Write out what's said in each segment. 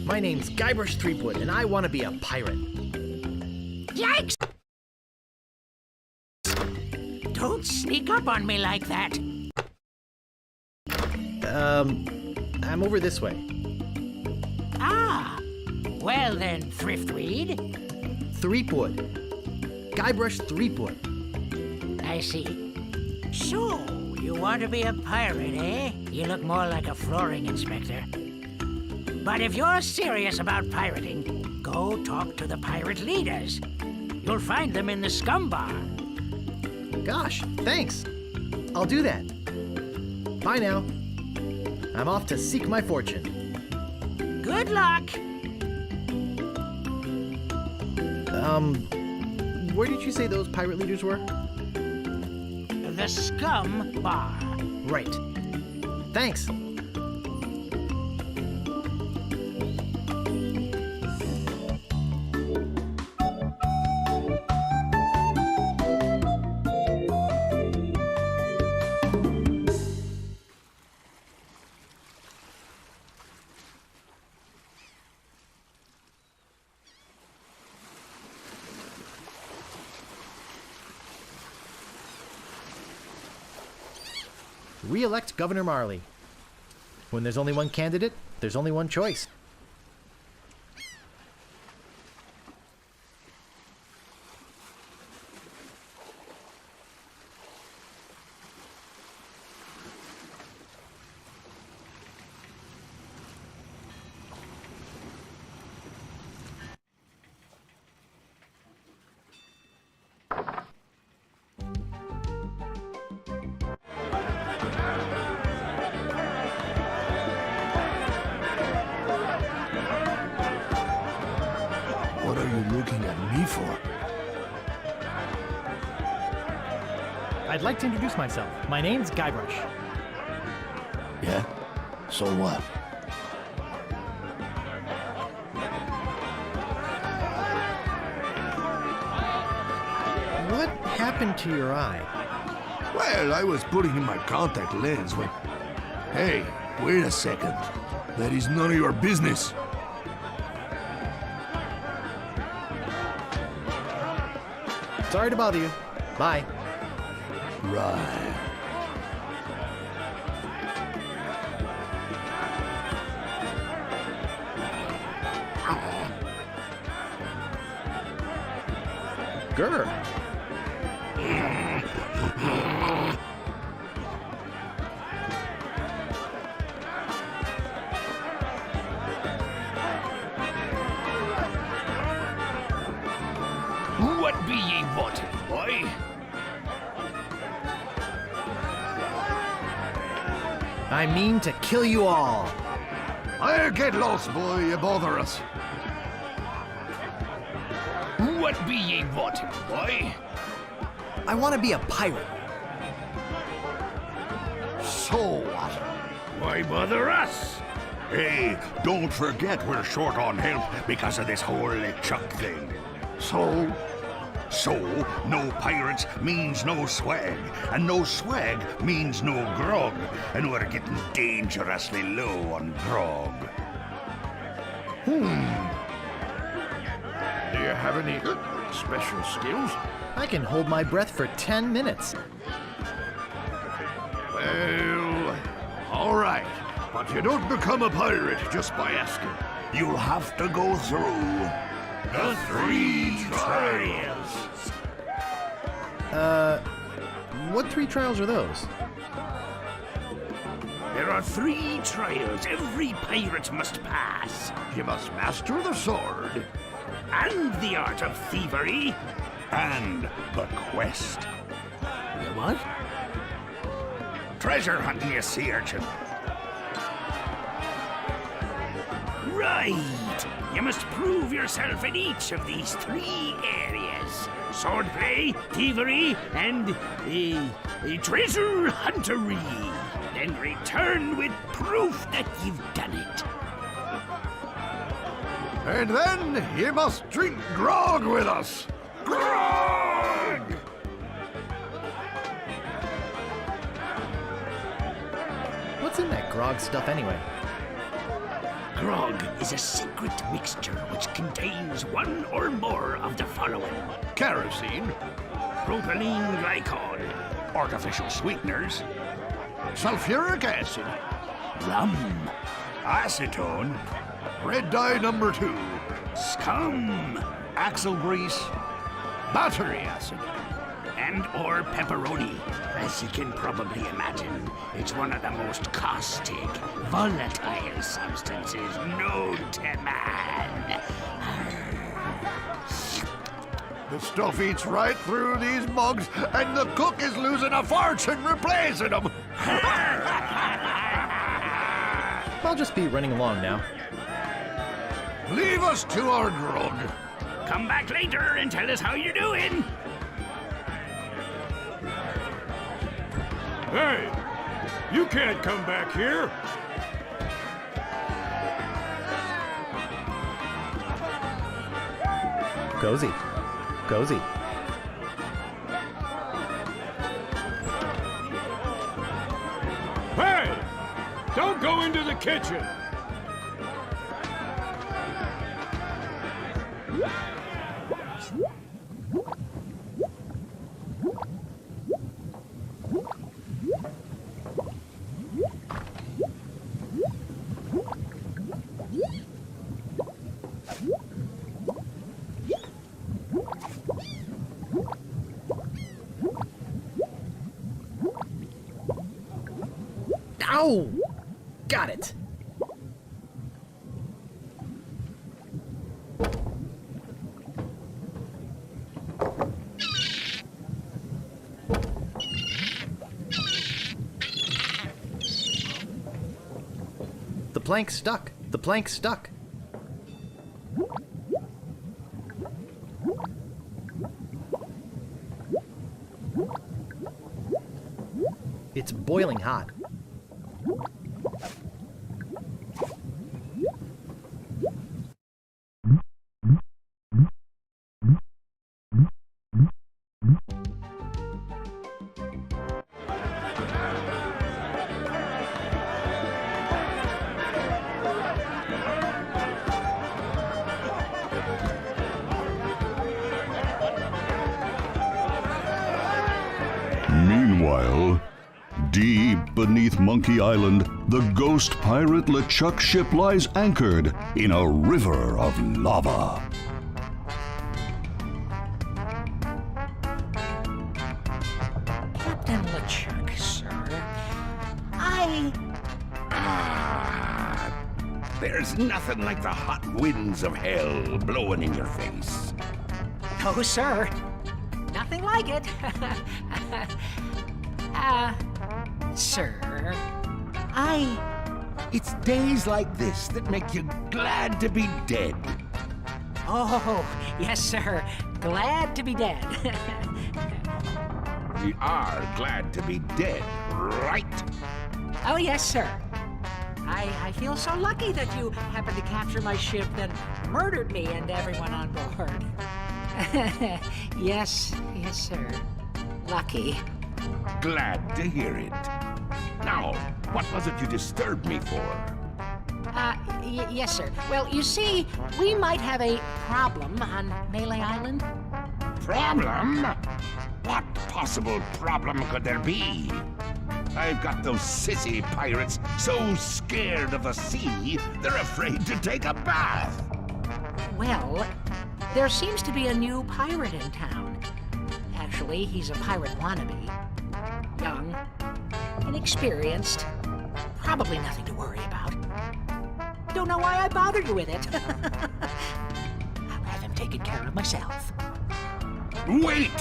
My name's Guybrush Threepwood, and I want to be a pirate. Yikes! Don't sneak up on me like that. I'm over this way. Ah, well then, Thriftweed. Threepwood. Guybrush Threepwood. I see. So, you want to be a pirate, eh? You look more like a flooring inspector. But if you're serious about pirating, go talk to the pirate leaders. You'll find them in the scum bar. Gosh, thanks. I'll do that. Bye now. I'm off to seek my fortune. Good luck. Where did you say those pirate leaders were? The scum bar. Right. Thanks. Re-elect Governor Marley. When there's only one candidate, there's only one choice. What are you looking at me for? I'd like to introduce myself. My name's Guybrush. Yeah? So what? What happened to your eye? Well, I was putting in my contact lens when... Hey, wait a second. That is none of your business. Sorry to bother you. Bye. Right. Grr. What be ye wanting, boy? I mean to kill you all. I'll get lost, boy. You bother us. What be ye wanting, boy? I want to be a pirate. So what? Why bother us? Hey, don't forget we're short on help because of this whole LeChuck thing. So? So, no pirates means no swag, and no swag means no grog, and we're getting dangerously low on grog. Do you have any special skills? I can hold my breath for 10 minutes. Well, all right. But you don't become a pirate just by asking. You'll have to go through the 3 trials. What 3 trials are those? There are 3 trials every pirate must pass. You must master the sword. And the art of thievery. And the quest. The what? Treasure hunting, you sea urchin. Right. You must prove yourself in each of these 3 areas. Swordplay, thievery, and treasure huntery. Then return with proof that you've done it. And then you must drink grog with us. Grog! What's in that grog stuff anyway? Grog is a secret mixture which contains one or more of the following: Kerosene, propylene glycol, artificial sweeteners, sulfuric acid, rum, acetone, red dye number 2, scum, axle grease, battery acid. and or pepperoni. As you can probably imagine, it's one of the most caustic, volatile substances known to man. The stuff eats right through these mugs, and the cook is losing a fortune replacing them. I'll just be running along now. Leave us to our grog. Come back later and tell us how you're doing. Hey! You can't come back here! Cozy. Cozy. Hey! Don't go into the kitchen! Ow! Got it. The plank stuck. The plank stuck. It's boiling hot. Meanwhile, deep beneath Monkey Island, the ghost pirate LeChuck ship lies anchored in a river of lava. Captain LeChuck, sir. There's nothing like the hot winds of hell blowing in your face. No, sir. Nothing like it. Sir, It's days like this that make you glad to be dead. Oh, yes, sir. Glad to be dead. We are glad to be dead, right? Oh, yes, sir. I feel so lucky that you happened to capture my ship and murdered me and everyone on board. Yes, sir. Lucky. Glad to hear it. Now, what was it you disturbed me for? Yes, sir. Well, you see, we might have a problem on Melee Island. Problem? What possible problem could there be? I've got those sissy pirates so scared of the sea, they're afraid to take a bath. Well, there seems to be a new pirate in town. Actually, he's a pirate wannabe. Young, inexperienced, probably nothing to worry about. Don't know why I bothered you with it. I'll have him taken care of myself. Wait!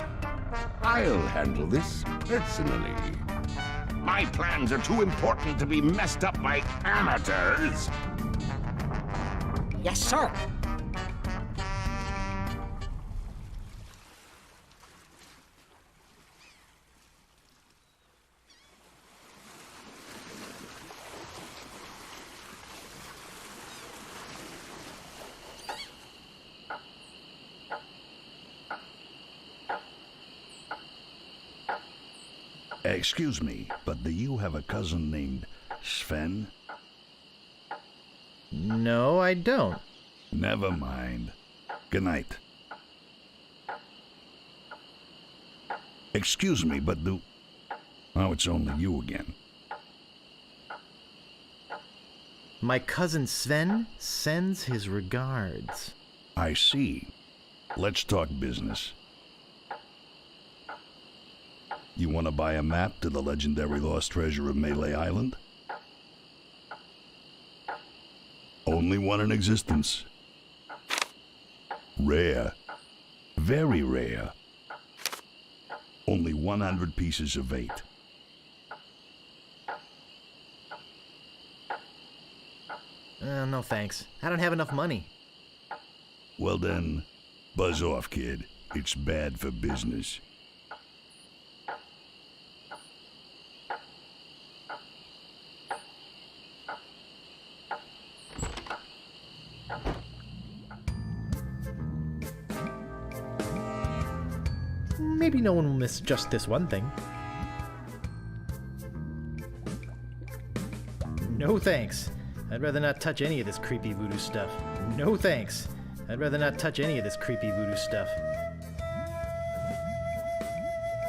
I'll handle this personally. My plans are too important to be messed up by amateurs. Yes, sir. Excuse me, but do you have a cousin named Sven? No, I don't. Never mind. Good night. Excuse me, but Oh, it's only you again. My cousin Sven sends his regards. I see. Let's talk business. You want to buy a map to the legendary lost treasure of Melee Island? Only one in existence. Rare. Very rare. Only 100 pieces of 8. No thanks. I don't have enough money. Well then, buzz off, kid. It's bad for business. Maybe no one will miss just this one thing. No thanks. I'd rather not touch any of this creepy voodoo stuff. No thanks. I'd rather not touch any of this creepy voodoo stuff.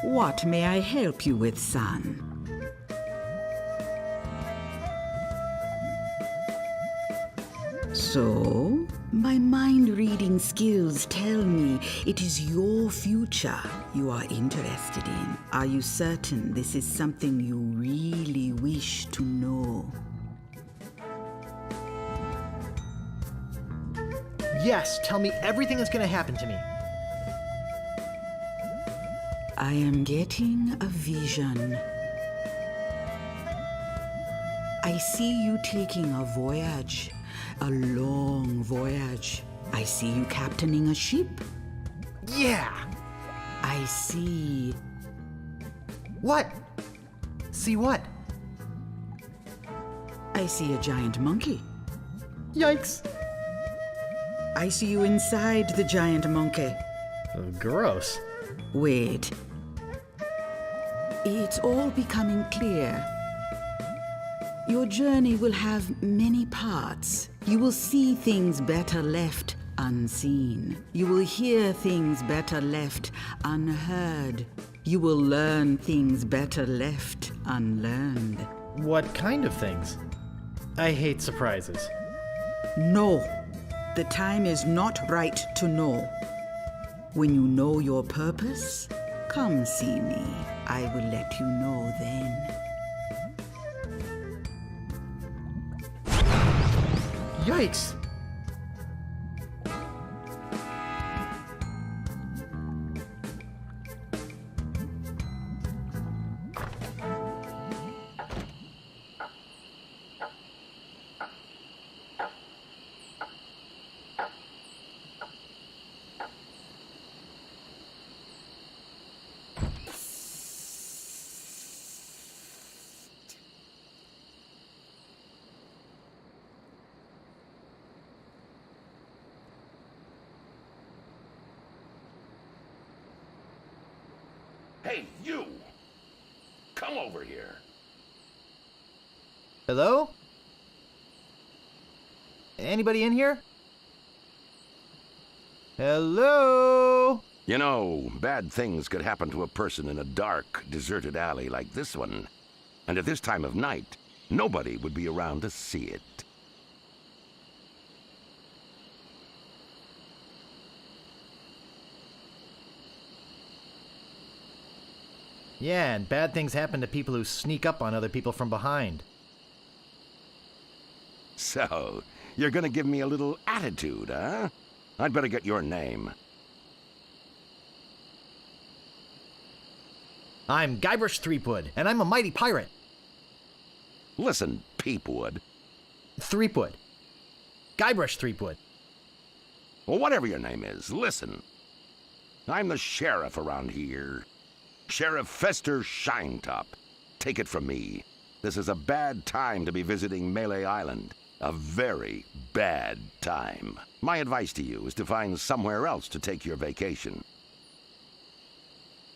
What may I help you with, son? So, my mind-reading skills tell me it is your future you are interested in. Are you certain this is something you really wish to know? Yes, tell me everything that's gonna happen to me. I am getting a vision. I see you taking a voyage, a long voyage. I see you captaining a ship. Yeah! I see. What? See what? I see a giant monkey. Yikes! I see you inside the giant monkey. Oh, gross. Wait. It's all becoming clear. Your journey will have many parts. You will see things better left unseen. You will hear things better left unheard. You will learn things better left unlearned. What kind of things? I hate surprises. No, the time is not right to know. When you know your purpose, come see me. I will let you know then. Yikes! Hey, you! Come over here. Hello? Anybody in here? Hello? You know, bad things could happen to a person in a dark, deserted alley like this one. And at this time of night, nobody would be around to see it. Yeah, and bad things happen to people who sneak up on other people from behind. So, you're gonna give me a little attitude, huh? I'd better get your name. I'm Guybrush Threepwood, and I'm a mighty pirate. Listen, Peepwood. Threepwood. Guybrush Threepwood. Well, whatever your name is, listen. I'm the sheriff around here. Sheriff Fester Shinetop. Take it from me. This is a bad time to be visiting Melee Island. A very bad time. My advice to you is to find somewhere else to take your vacation.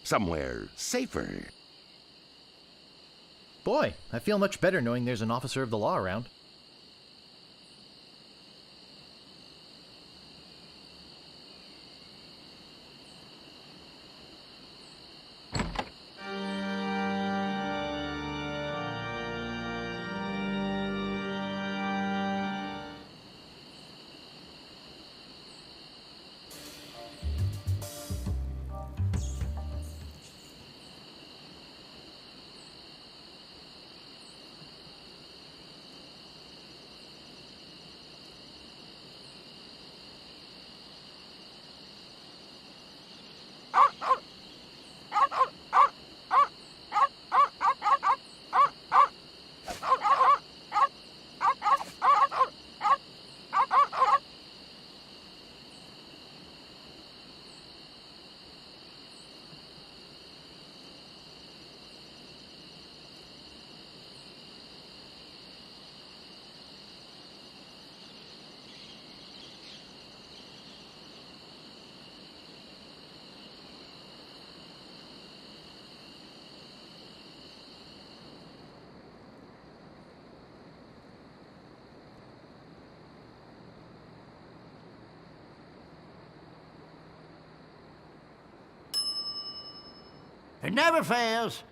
Somewhere safer. Boy, I feel much better knowing there's an officer of the law around. It never fails.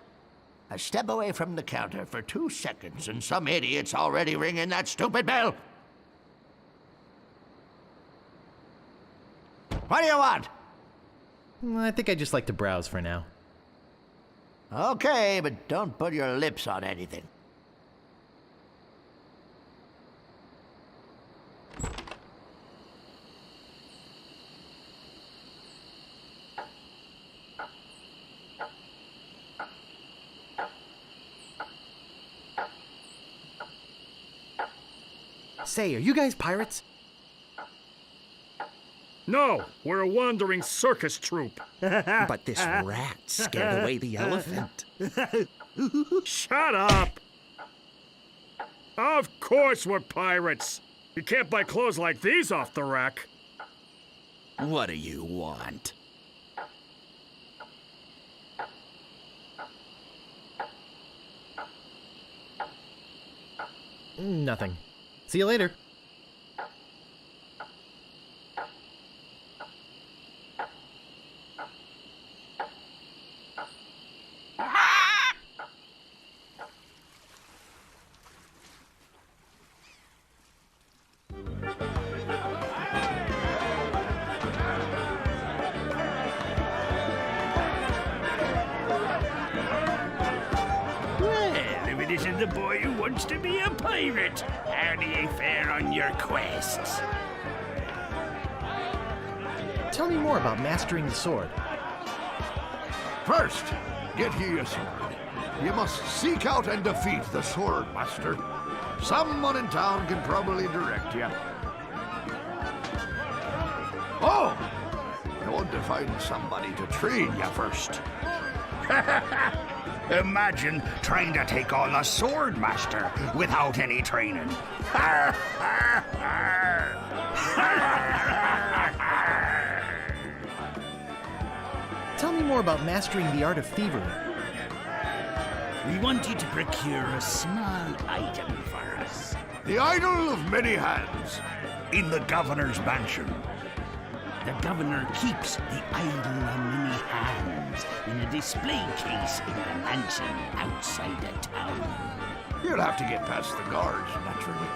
I step away from the counter for 2 seconds, and some idiot's already ringing that stupid bell. What do you want? I think I just like to browse for now. Okay, but don't put your lips on anything. Say, are you guys pirates? No, we're a wandering circus troupe. But this rat scared away the elephant. Shut up! Of course we're pirates. You can't buy clothes like these off the rack. What do you want? Nothing. See you later. Well, if it isn't the boy who wants to be a pirate, how do you fare on your quests? Tell me more about mastering the sword. First, get ye a sword. You must seek out and defeat the sword master. Someone in town can probably direct you. Oh! I want to find somebody to train you first. Imagine trying to take on a sword master without any training. Tell me more about mastering the art of thievery. We want you to procure a small item for us. The idol of many hands. In the governor's mansion. The governor keeps the idol of many hands in a display case in the mansion outside of town. You'll have to get past the guards, naturally.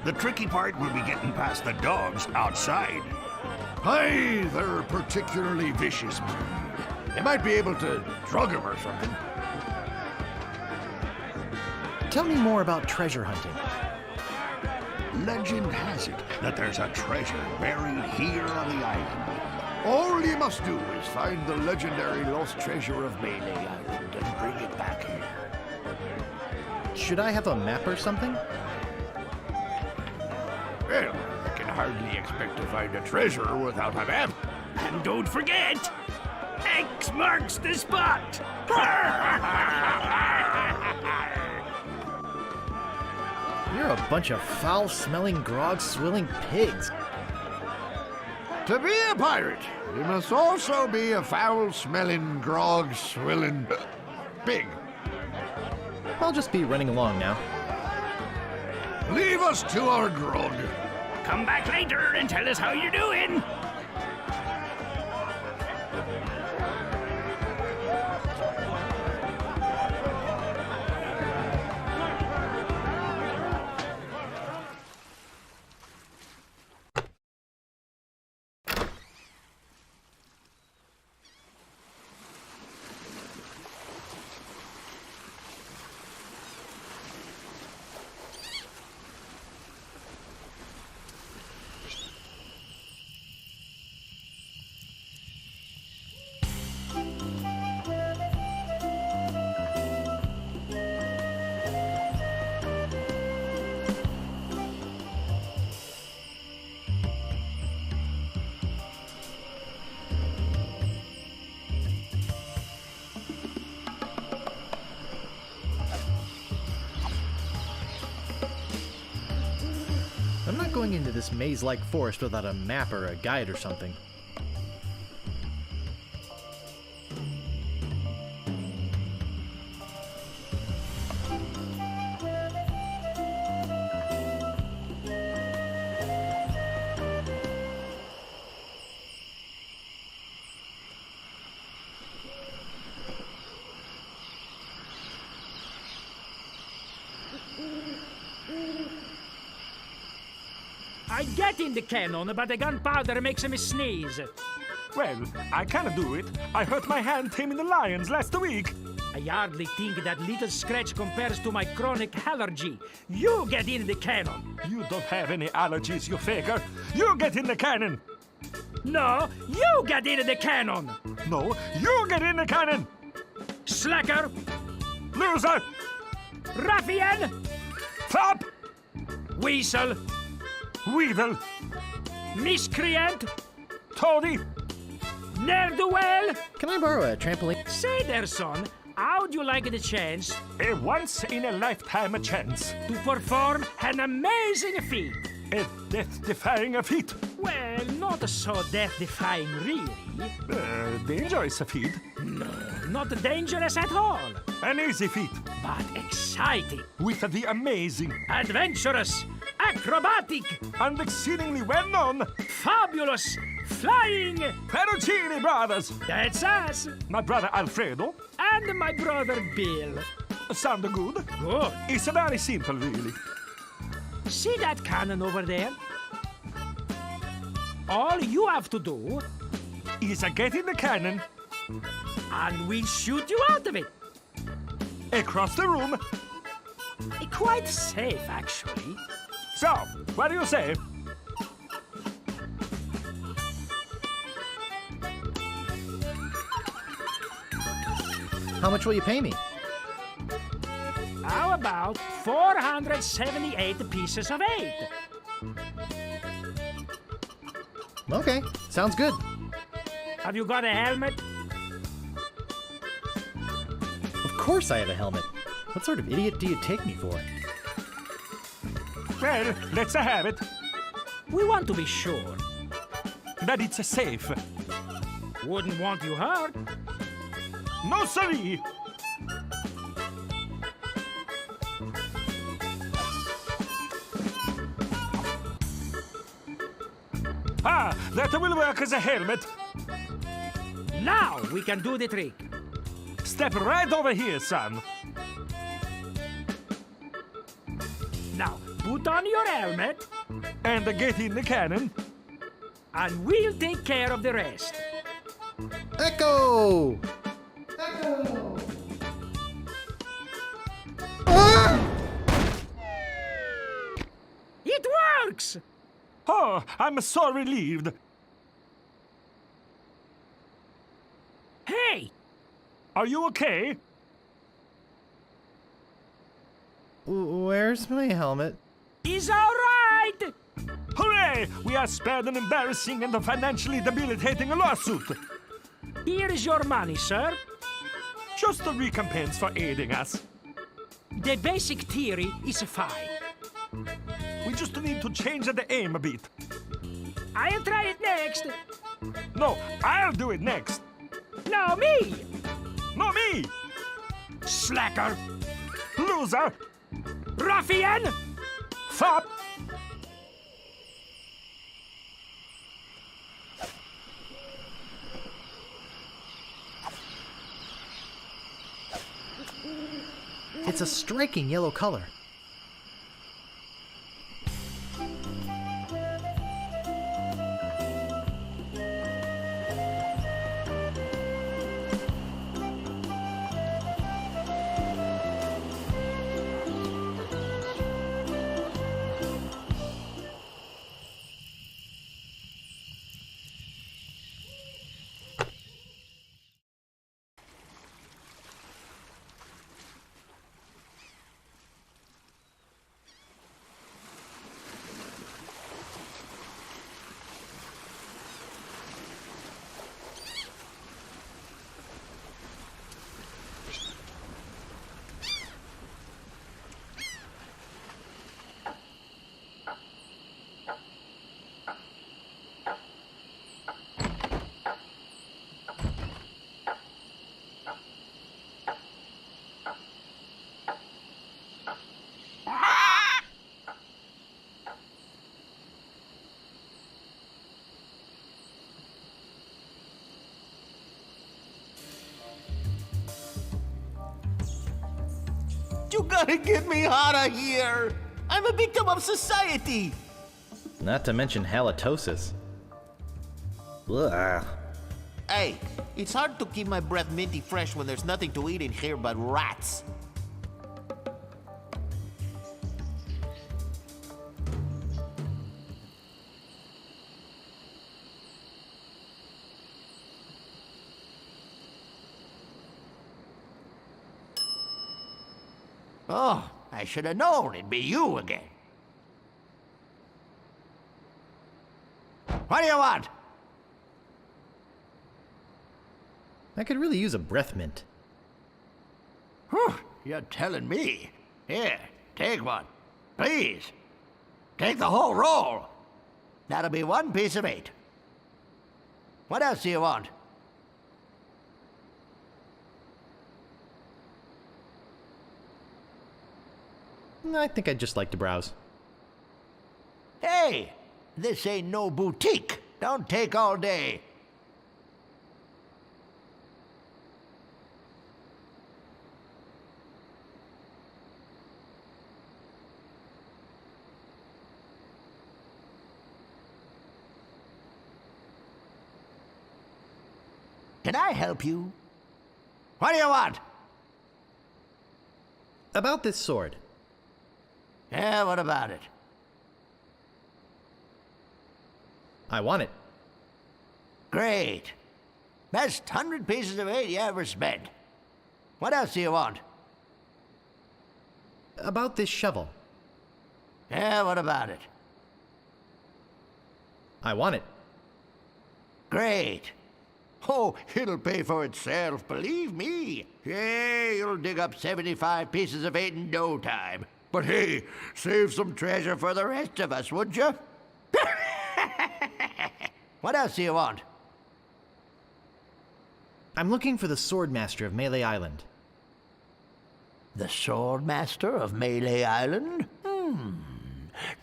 The tricky part will be getting past the dogs outside. Aye, they're a particularly vicious breed. You might be able to drug him or something. Tell me more about treasure hunting. Legend has it that there's a treasure buried here on the island. All you must do is find the legendary lost treasure of Melee Island and bring it back here. Should I have a map or something? Well, I can hardly expect to find a treasure without a map. And don't forget, X marks the spot. You're a bunch of foul-smelling, grog-swilling pigs. To be a pirate, you must also be a foul-smelling, grog-swilling pig. I'll just be running along now. Leave us to our grog. Come back later and tell us how you're doing. I'm not going into this maze-like forest without a map or a guide or something. I get in the cannon, but the gunpowder makes me sneeze. Well, I can't do it. I hurt my hand taming the lions last week. I hardly think that little scratch compares to my chronic allergy. You get in the cannon. You don't have any allergies, you faker. You get in the cannon. No, you get in the cannon. No, you get in the cannon. Slacker, Loser. ruffian, Flop. weasel, Weedle. miscreant, Toady. ne'er-do-well. Can I borrow a trampoline? Say there, son, how'd you like the chance A once-in-a-lifetime chance. to perform an amazing feat? A death-defying feat. Well, not so death-defying, really. Dangerous feat. No, not dangerous at all, An easy feat. but exciting, With the amazing adventurous, acrobatic, and exceedingly well-known fabulous, flying. Perugini brothers. That's us, My brother Alfredo. and my brother Bill. Sound good? Good. It's very simple, really. See that cannon over there? All you have to do, Is get in the cannon, and we'll shoot you out of it. across the room. Quite safe, actually. So, what do you say? How much will you pay me? How about 478 pieces of 8? Okay, sounds good. Have you got a helmet? Of course I have a helmet. What sort of idiot do you take me for? Well, let's have it. We want to be sure. That it's safe. Wouldn't want you hurt. No, siree. Ah, that will work as a helmet. Now we can do the trick. Step right over here, son. Now, put on your helmet, And get in the cannon. and we'll take care of the rest. Echo! Echo! Ah! It works! Oh, I'm so relieved. Hey, Are you okay? Where's my helmet? he's all right! Hooray! We are spared an embarrassing and financially debilitating lawsuit. Here is your money, sir. Just a recompense for aiding us. The basic theory is fine. We just need to change the aim a bit. I'll try it next. No, I'll do it next. No, me! No, me! Slacker! Loser! Ruffian! Fop! It's a striking yellow color. You gotta get me out of here! I'm a victim of society! Not to mention halitosis. Ugh. Hey, it's hard to keep my breath minty fresh when there's nothing to eat in here but rats. Oh, I should have known it'd be you again. What do you want? I could really use a breath mint. Whew, you're telling me. Here, take one. Please. Take the whole roll. That'll be 1 piece of 8. What else do you want? I think I'd just like to browse. Hey, this ain't no boutique. Don't take all day. Can I help you? What do you want? About this sword. Yeah, what about it? I want it. Great. Best 100 pieces of 8 you ever spent. What else do you want? About this shovel. Yeah, what about it? I want it. Great. Oh, it'll pay for itself, believe me. Yeah, you'll dig up 75 pieces of 8 in no time. But hey, save some treasure for the rest of us, would you? What else do you want? I'm looking for the Swordmaster of Melee Island. The Swordmaster of Melee Island?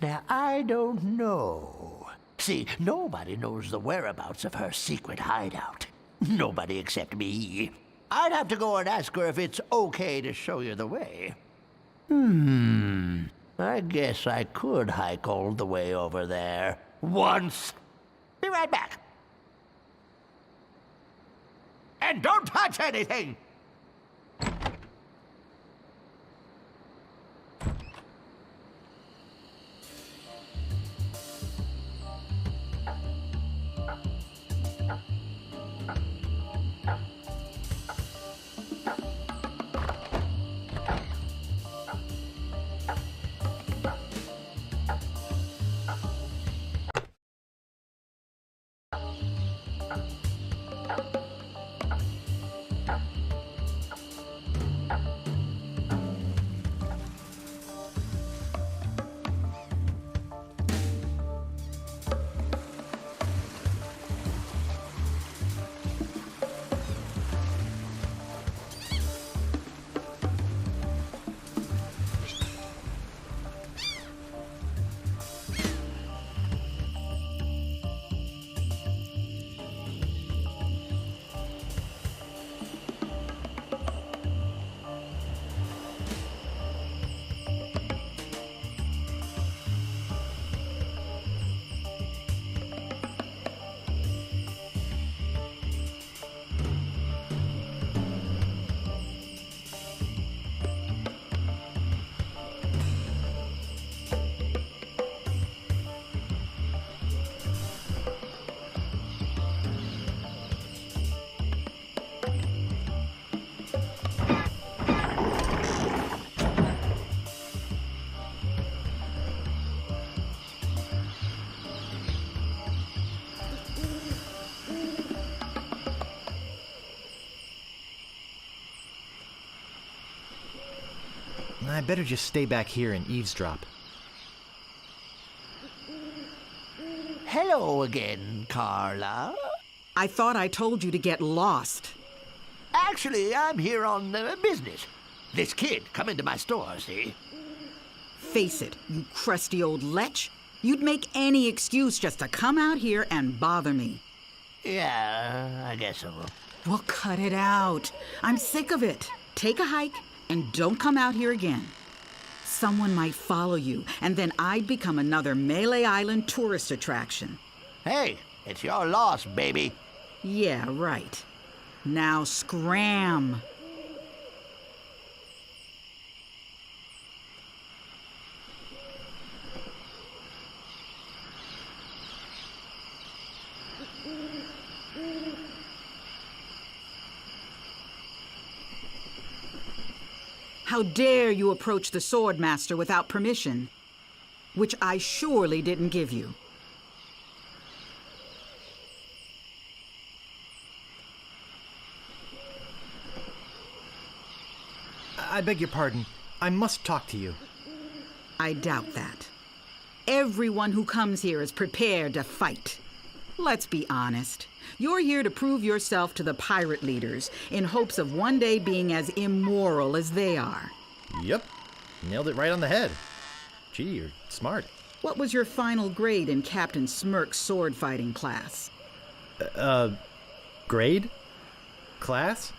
Now, I don't know. See, nobody knows the whereabouts of her secret hideout. Nobody except me. I'd have to go and ask her if it's okay to show you the way. I guess I could hike all the way over there. Once. Be right back. And don't touch anything! I better just stay back here and eavesdrop. Hello again, Carla. I thought I told you to get lost. Actually, I'm here on business. This kid come into my store, see? Face it, you crusty old lech. You'd make any excuse just to come out here and bother me. Yeah, I guess so. Well, cut it out. I'm sick of it. Take a hike and don't come out here again. Someone might follow you, and then I'd become another Melee Island tourist attraction. Hey, it's your loss, baby. Yeah, right. Now scram. How dare you approach the Swordmaster without permission, which I surely didn't give you. I beg your pardon. I must talk to you. I doubt that. Everyone who comes here is prepared to fight. Let's be honest. You're here to prove yourself to the pirate leaders in hopes of one day being as immoral as they are. Yep. Nailed it right on the head. Gee, you're smart. What was your final grade in Captain Smirk's sword fighting class? Grade? Class?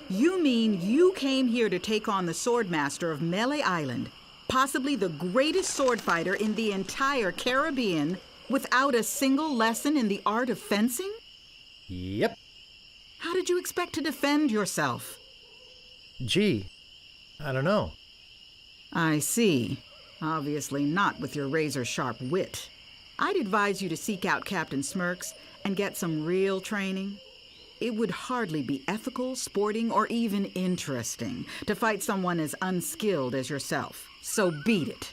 You mean you came here to take on the Swordmaster of Melee Island, possibly the greatest sword fighter in the entire Caribbean, without a single lesson in the art of fencing? Yep. How did you expect to defend yourself? Gee, I don't know. I see. Obviously not with your razor-sharp wit. I'd advise you to seek out Captain Smirk's and get some real training. It would hardly be ethical, sporting, or even interesting to fight someone as unskilled as yourself. So beat it.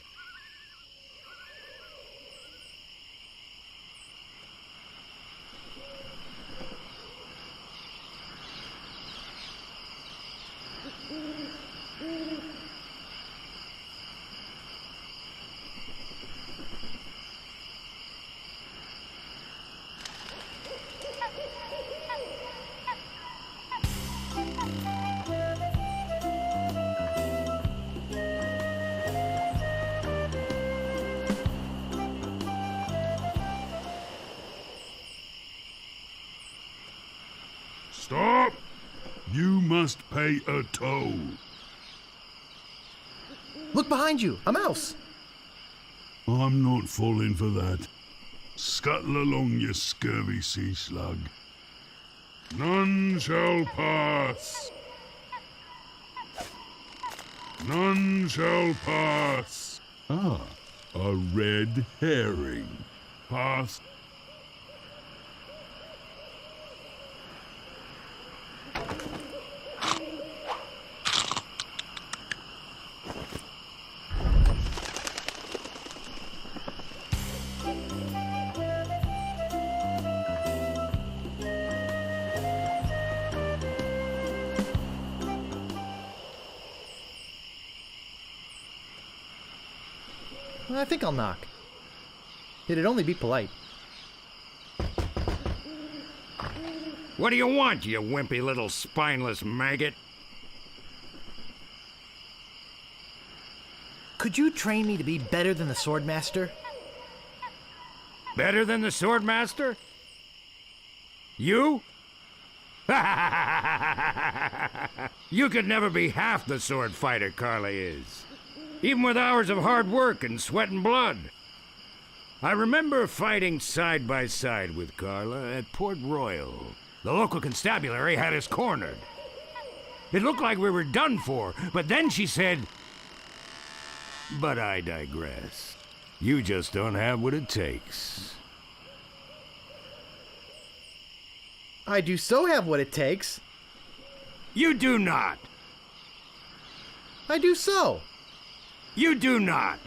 Stop! You must pay a toll. Look behind you, a mouse. I'm not falling for that. Scuttle along, you scurvy sea slug. None shall pass. None shall pass. Ah, a red herring. Pass. I think I'll knock. It'd only be polite. What do you want, you wimpy little spineless maggot? Could you train me to be better than the Swordmaster? Better than the Swordmaster? You? You could never be half the sword fighter Carla is. Even with hours of hard work and sweat and blood. I remember fighting side by side with Carla at Port Royal. The local constabulary had us cornered. It looked like we were done for, but then she said, "But I digress. You just don't have what it takes." I do so have what it takes. You do not. I do so. You do not.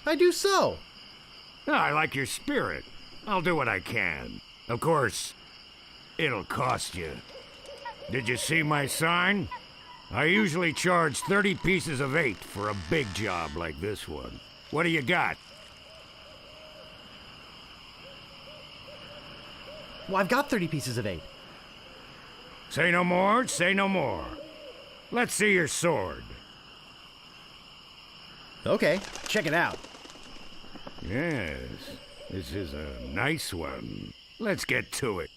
I do so. I like your spirit. I'll do what I can. Of course, it'll cost you. Did you see my sign? I usually charge 30 pieces of 8 for a big job like this one. What do you got? Well, I've got 30 pieces of 8. Say no more, say no more. Let's see your sword. Okay, check it out. Yes, this is a nice one. Let's get to it.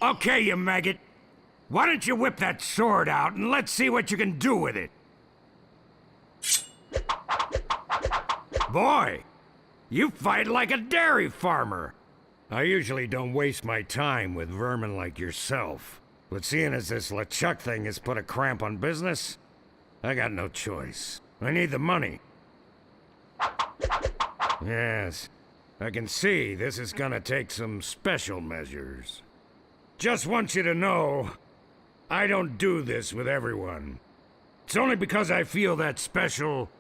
Okay, you maggot. Why don't you whip that sword out and let's see what you can do with it? Boy, you fight like a dairy farmer. I usually don't waste my time with vermin like yourself. But seeing as this LeChuck thing has put a cramp on business, I got no choice. I need the money. Yes, I can see this is gonna take some special measures. Just want you to know, I don't do this with everyone. It's only because I feel that special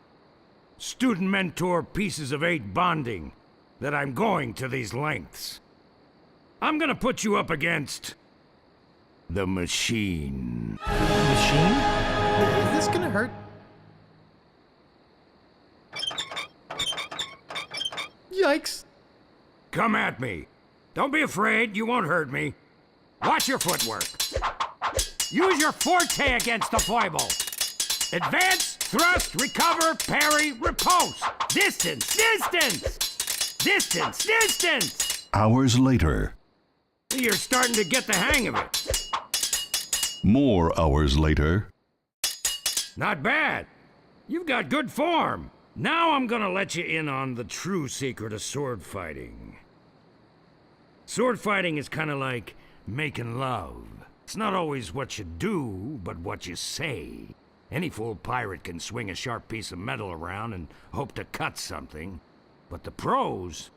student-mentor pieces of 8 bonding that I'm going to these lengths. I'm gonna put you up against the machine. Machine? Is this gonna hurt? Yikes. Come at me. Don't be afraid, you won't hurt me. Watch your footwork. Use your forte against the foible. Advance, thrust, recover, parry, repulse. Distance, distance! Distance, distance! Hours later. You're starting to get the hang of it. More hours later. Not bad. You've got good form. Now I'm gonna let you in on the true secret of sword fighting. Sword fighting is kind of like making love. It's not always what you do, but what you say. Any fool pirate can swing a sharp piece of metal around and hope to cut something. But the pros,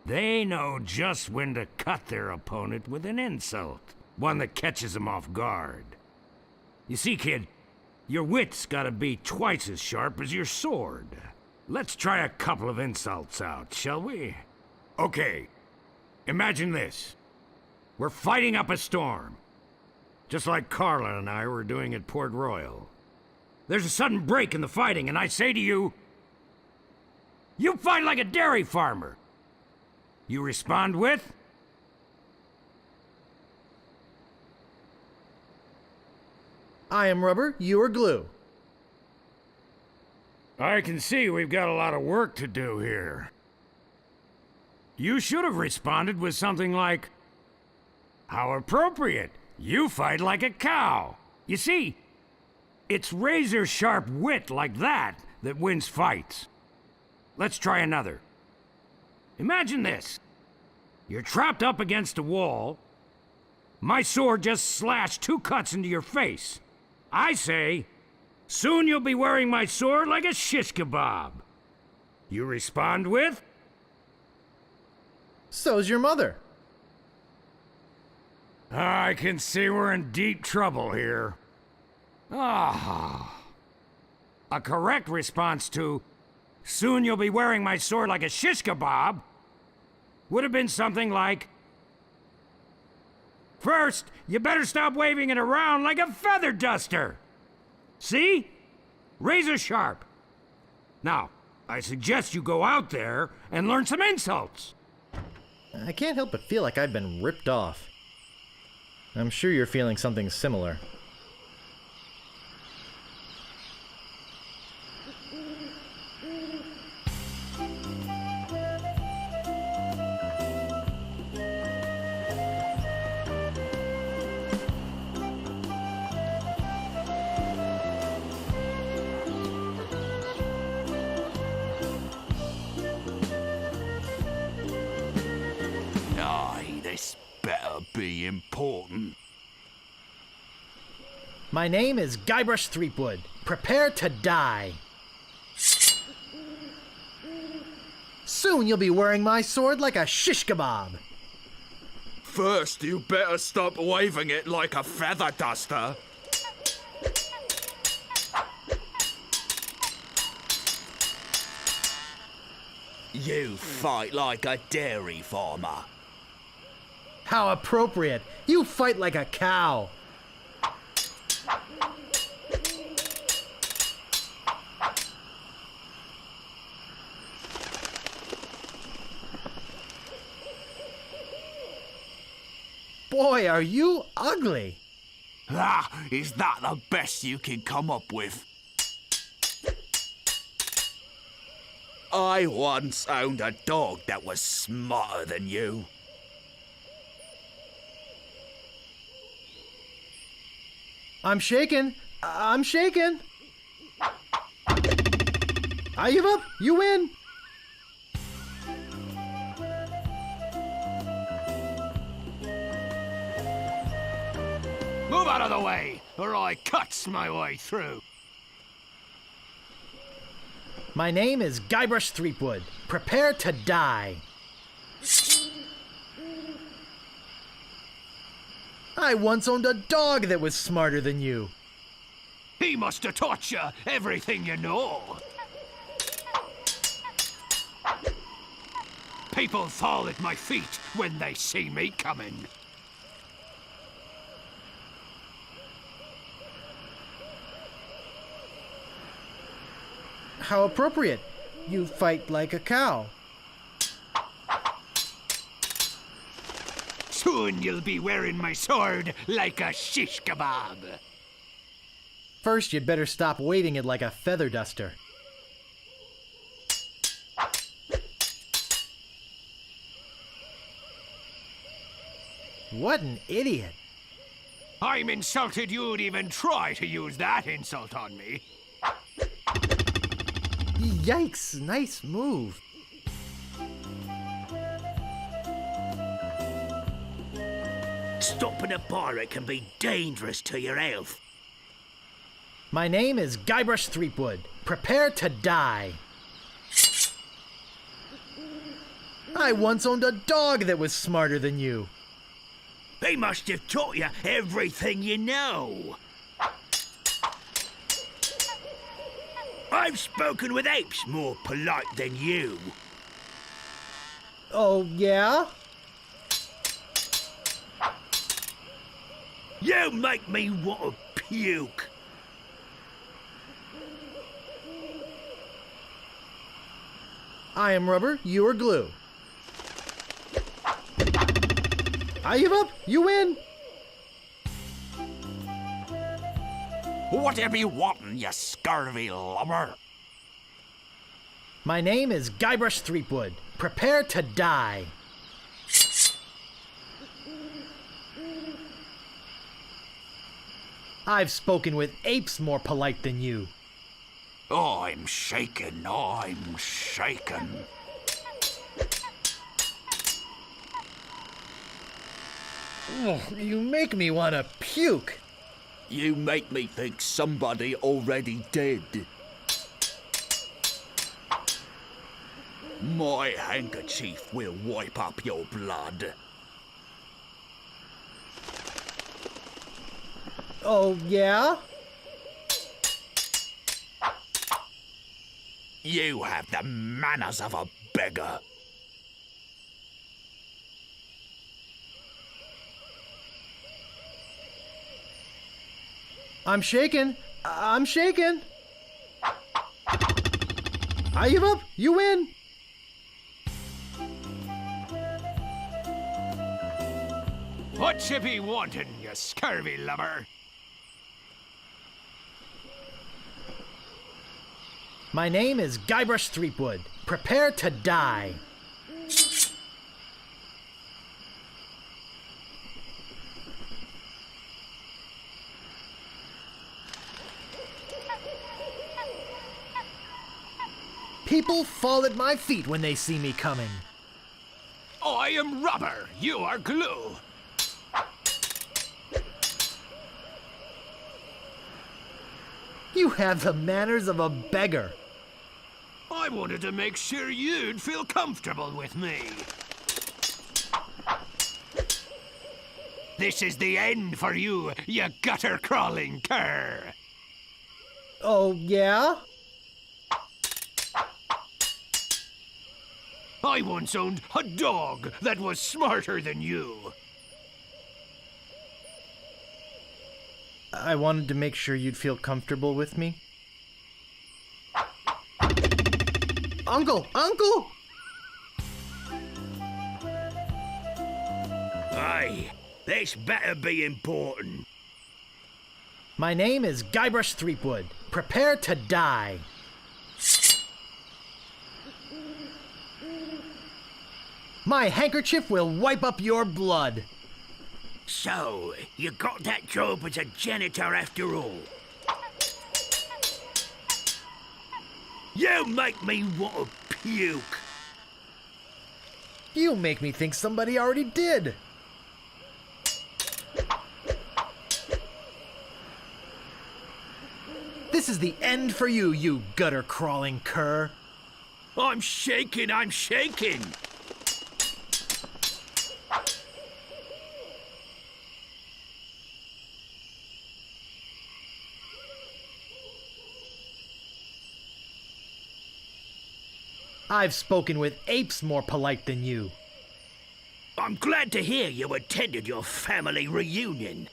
they know just when to cut their opponent with an insult. One that catches them off guard. You see, kid, your wit's gotta be twice as sharp as your sword. Let's try a couple of insults out, shall we? Okay, imagine this. We're fighting up a storm. Just like Carla and I were doing at Port Royal. There's a sudden break in the fighting, and I say to you, you fight like a dairy farmer. You respond with, I am rubber, you are glue. I can see we've got a lot of work to do here. You should have responded with something like, how appropriate. You fight like a cow. You see, it's razor-sharp wit like that that wins fights. Let's try another. Imagine this. You're trapped up against a wall. My sword just slashed 2 cuts into your face. I say, soon you'll be wearing my sword like a shish kebab. You respond with, So's your mother. I can see we're in deep trouble here. Ah. A correct response to, soon you'll be wearing my sword like a shish kebab, would have been something like, first, you better stop waving it around like a feather duster. See? Razor sharp. Now, I suggest you go out there and learn some insults. I can't help but feel like I've been ripped off. I'm sure you're feeling something similar. Aye, this better be important. My name is Guybrush Threepwood. Prepare to die. Soon you'll be wearing my sword like a shish kebab. First, you better stop waving it like a feather duster. You fight like a dairy farmer. How appropriate. You fight like a cow. Boy, are you ugly. Ah, is that the best you can come up with? I once owned a dog that was smarter than you. I'm shaking. I'm shaking. I give up. You win. Move out of the way, or I cuts my way through. My name is Guybrush Threepwood. Prepare to die. I once owned a dog that was smarter than you. He must have taught you everything you know. People fall at my feet when they see me coming. How appropriate. You fight like a cow. Soon you'll be wearing my sword like a shish kebab. First, you'd better stop waving it like a feather duster. What an idiot. I'm insulted you'd even try to use that insult on me. Yikes, nice move. Stopping a pirate can be dangerous to your health. My name is Guybrush Threepwood. Prepare to die. I once owned a dog that was smarter than you. They must have taught you everything you know. I've spoken with apes more polite than you. Oh, yeah? You make me want to puke. I am rubber, you are glue. I give up, you win. Whatever you wantin', you scurvy lumber? My name is Guybrush Threepwood. Prepare to die. I've spoken with apes more polite than you. I'm shaking, I'm shaking. Oh, you make me want to puke. You make me think somebody already did. My handkerchief will wipe up your blood. Oh, yeah? You have the manners of a beggar. I'm shaking. I'm shaking. I give up. You win. What you be wanting, you scurvy lubber? My name is Guybrush Threepwood. Prepare to die. People fall at my feet when they see me coming. I am rubber, you are glue. You have the manners of a beggar. I wanted to make sure you'd feel comfortable with me. This is the end for you, you gutter-crawling cur. Oh, yeah? I once owned a dog that was smarter than you. I wanted to make sure you'd feel comfortable with me. Uncle! Uncle! Aye, this better be important. My name is Guybrush Threepwood. Prepare to die. My handkerchief will wipe up your blood. So, you got that job as a janitor after all. You make me want to puke. You make me think somebody already did. This is the end for you, you gutter-crawling cur. I'm shaking, I'm shaking. I've spoken with apes more polite than you. I'm glad to hear you attended your family reunion.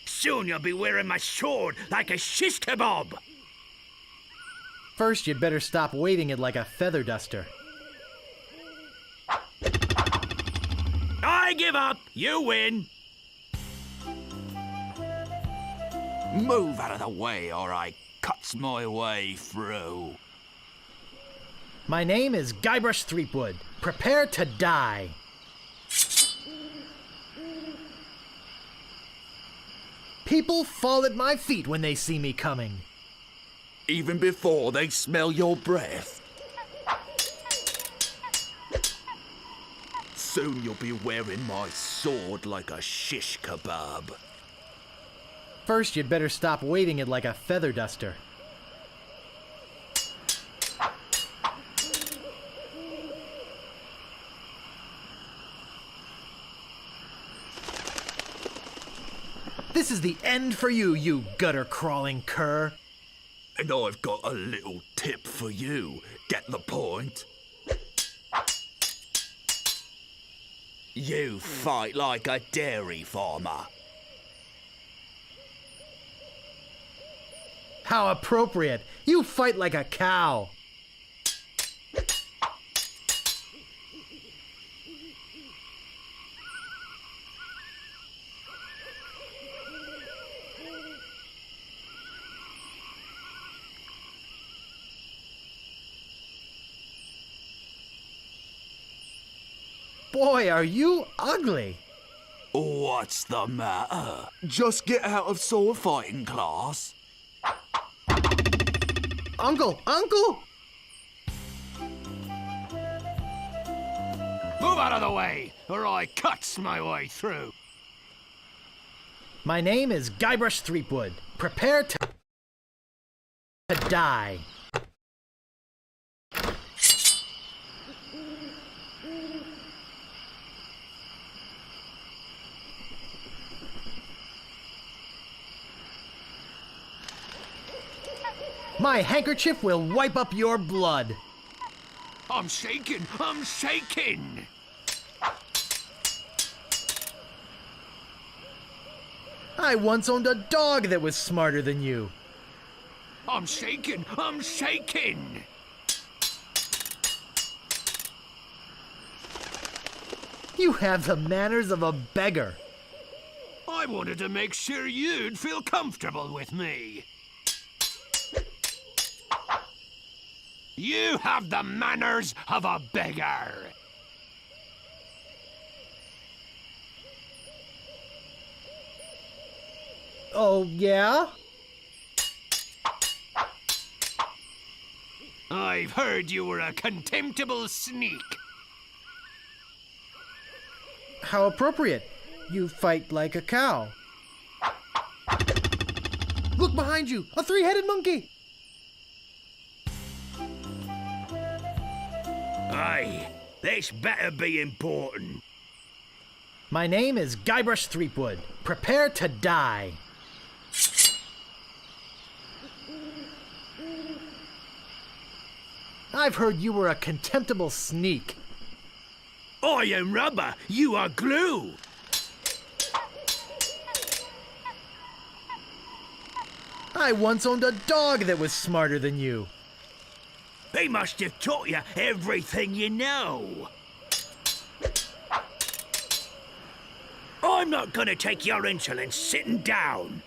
Soon you'll be wearing my sword like a shish kebab. First, you'd better stop waving it like a feather duster. I give up. You win. Move out of the way or I cuts my way through. My name is Guybrush Threepwood. Prepare to die. People fall at my feet when they see me coming. Even before they smell your breath. Soon you'll be wearing my sword like a shish kebab. First, you'd better stop waving it like a feather duster. This is the end for you, you gutter-crawling cur. And I've got a little tip for you. Get the point? You fight like a dairy farmer. How appropriate. You fight like a cow. Boy, are you ugly. What's the matter? Just get out of sword fighting class. Uncle! Uncle! Move out of the way, or I cuts my way through. My name is Guybrush Threepwood. Prepare to die. My handkerchief will wipe up your blood. I'm shaking, I'm shaking. I once owned a dog that was smarter than you. I'm shaking, I'm shaking. You have the manners of a beggar. I wanted to make sure you'd feel comfortable with me. You have the manners of a beggar. Oh, yeah? I've heard you were a contemptible sneak. How appropriate. You fight like a cow. Look behind you! A three-headed monkey! Aye, this better be important. My name is Guybrush Threepwood. Prepare to die. I've heard you were a contemptible sneak. I am rubber, you are glue. I once owned a dog that was smarter than you. He must have taught you everything you know. I'm not gonna take your insolence sitting down.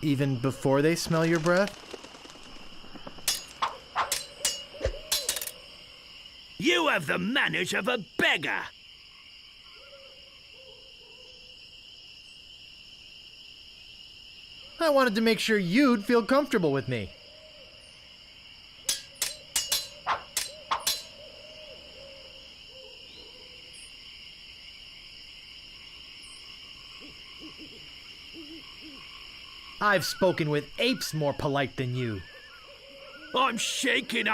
Even before they smell your breath? You have the manners of a beggar. I wanted to make sure you'd feel comfortable with me. I've spoken with apes more polite than you. I'm shaking.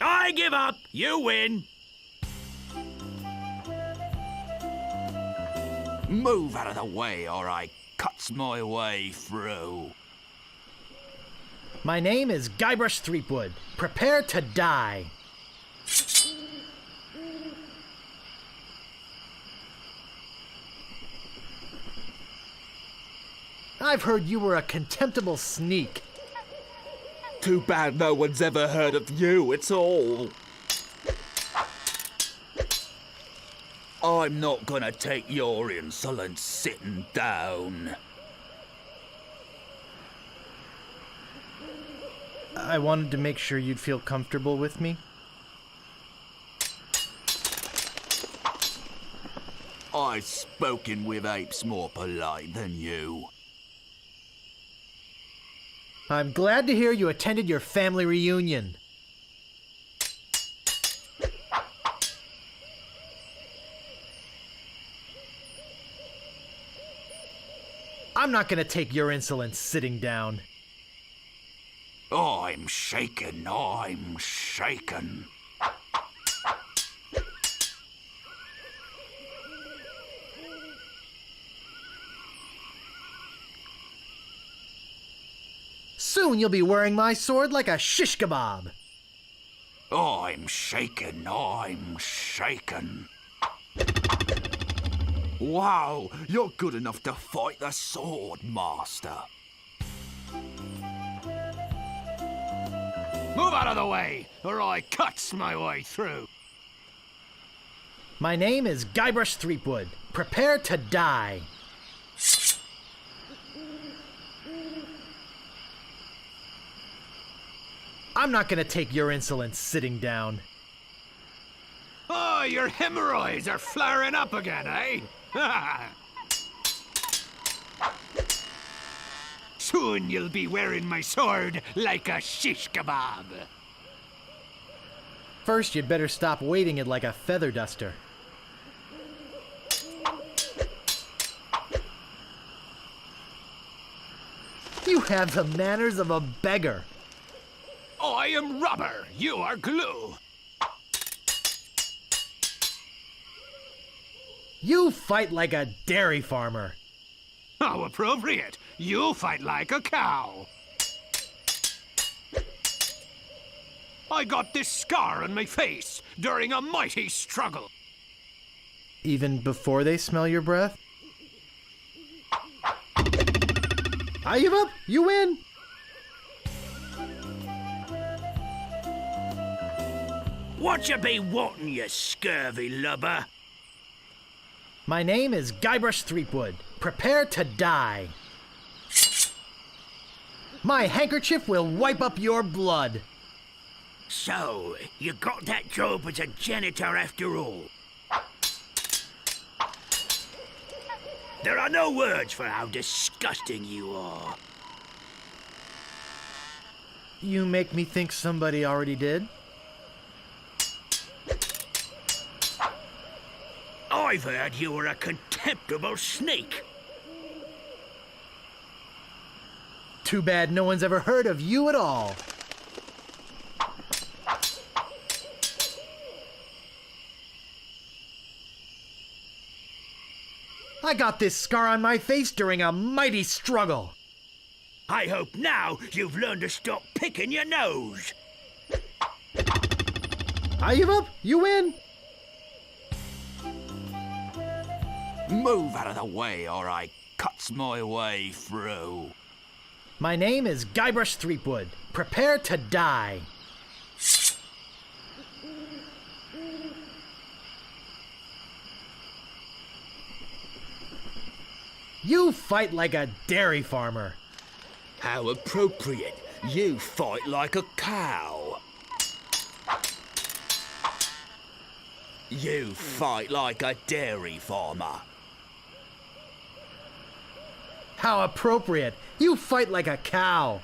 I give up. You win. Move out of the way or I cuts my way through. My name is Guybrush Threepwood. Prepare to die. I've heard you were a contemptible sneak. Too bad no one's ever heard of you at all. I'm not gonna take your insolence sitting down. I wanted to make sure you'd feel comfortable with me. I've spoken with apes more polite than you. I'm glad to hear you attended your family reunion. I'm not gonna take your insolence sitting down. I'm shaken. Soon you'll be wearing my sword like a shish kebab. I'm shaken. Wow, you're good enough to fight the sword, Master. Move out of the way, or I cuts my way through. My name is Guybrush Threepwood. Prepare to die. I'm not gonna take your insolence sitting down. Oh, your hemorrhoids are flaring up again, eh? Soon you'll be wearing my sword like a shish kebab. First, you'd better stop waving it like a feather duster. You have the manners of a beggar. I am rubber, you are glue. You fight like a dairy farmer. How appropriate. You fight like a cow. I got this scar on my face during a mighty struggle. Even before they smell your breath? I give up. You win. What you be wanting, you scurvy lubber? My name is Guybrush Threepwood. Prepare to die. My handkerchief will wipe up your blood. So, you got that job as a janitor after all? There are no words for how disgusting you are. You make me think somebody already did. I've heard you were a contemptible snake. Too bad no one's ever heard of you at all. I got this scar on my face during a mighty struggle. I hope now you've learned to stop picking your nose. I give up. You win. Move out of the way or I cuts my way through. My name is Guybrush Threepwood. Prepare to die. You fight like a dairy farmer. How appropriate. You fight like a cow. You fight like a dairy farmer. How appropriate. You fight like a cow.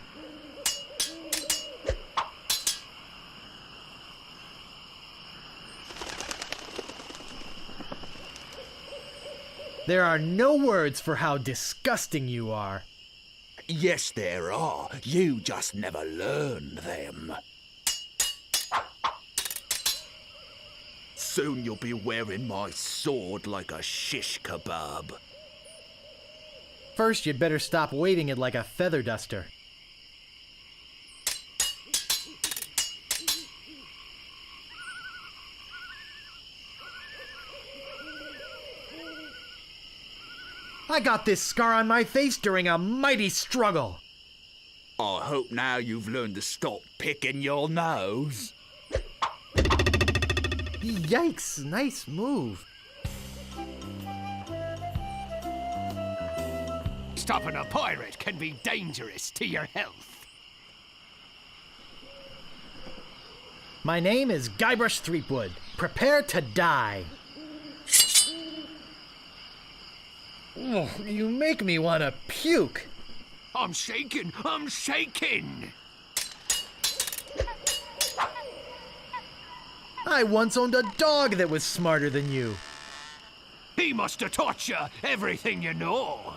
There are no words for how disgusting you are. Yes, there are. You just never learned them. Soon you'll be wearing my sword like a shish kebab. First, you'd better stop waving it like a feather duster. I got this scar on my face during a mighty struggle. I hope now you've learned to stop picking your nose. Yikes, nice move. Stopping a pirate can be dangerous to your health. My name is Guybrush Threepwood. Prepare to die. Oh, you make me want to puke. I'm shaking! I'm shaking! I once owned a dog that was smarter than you. He must have taught you everything you know.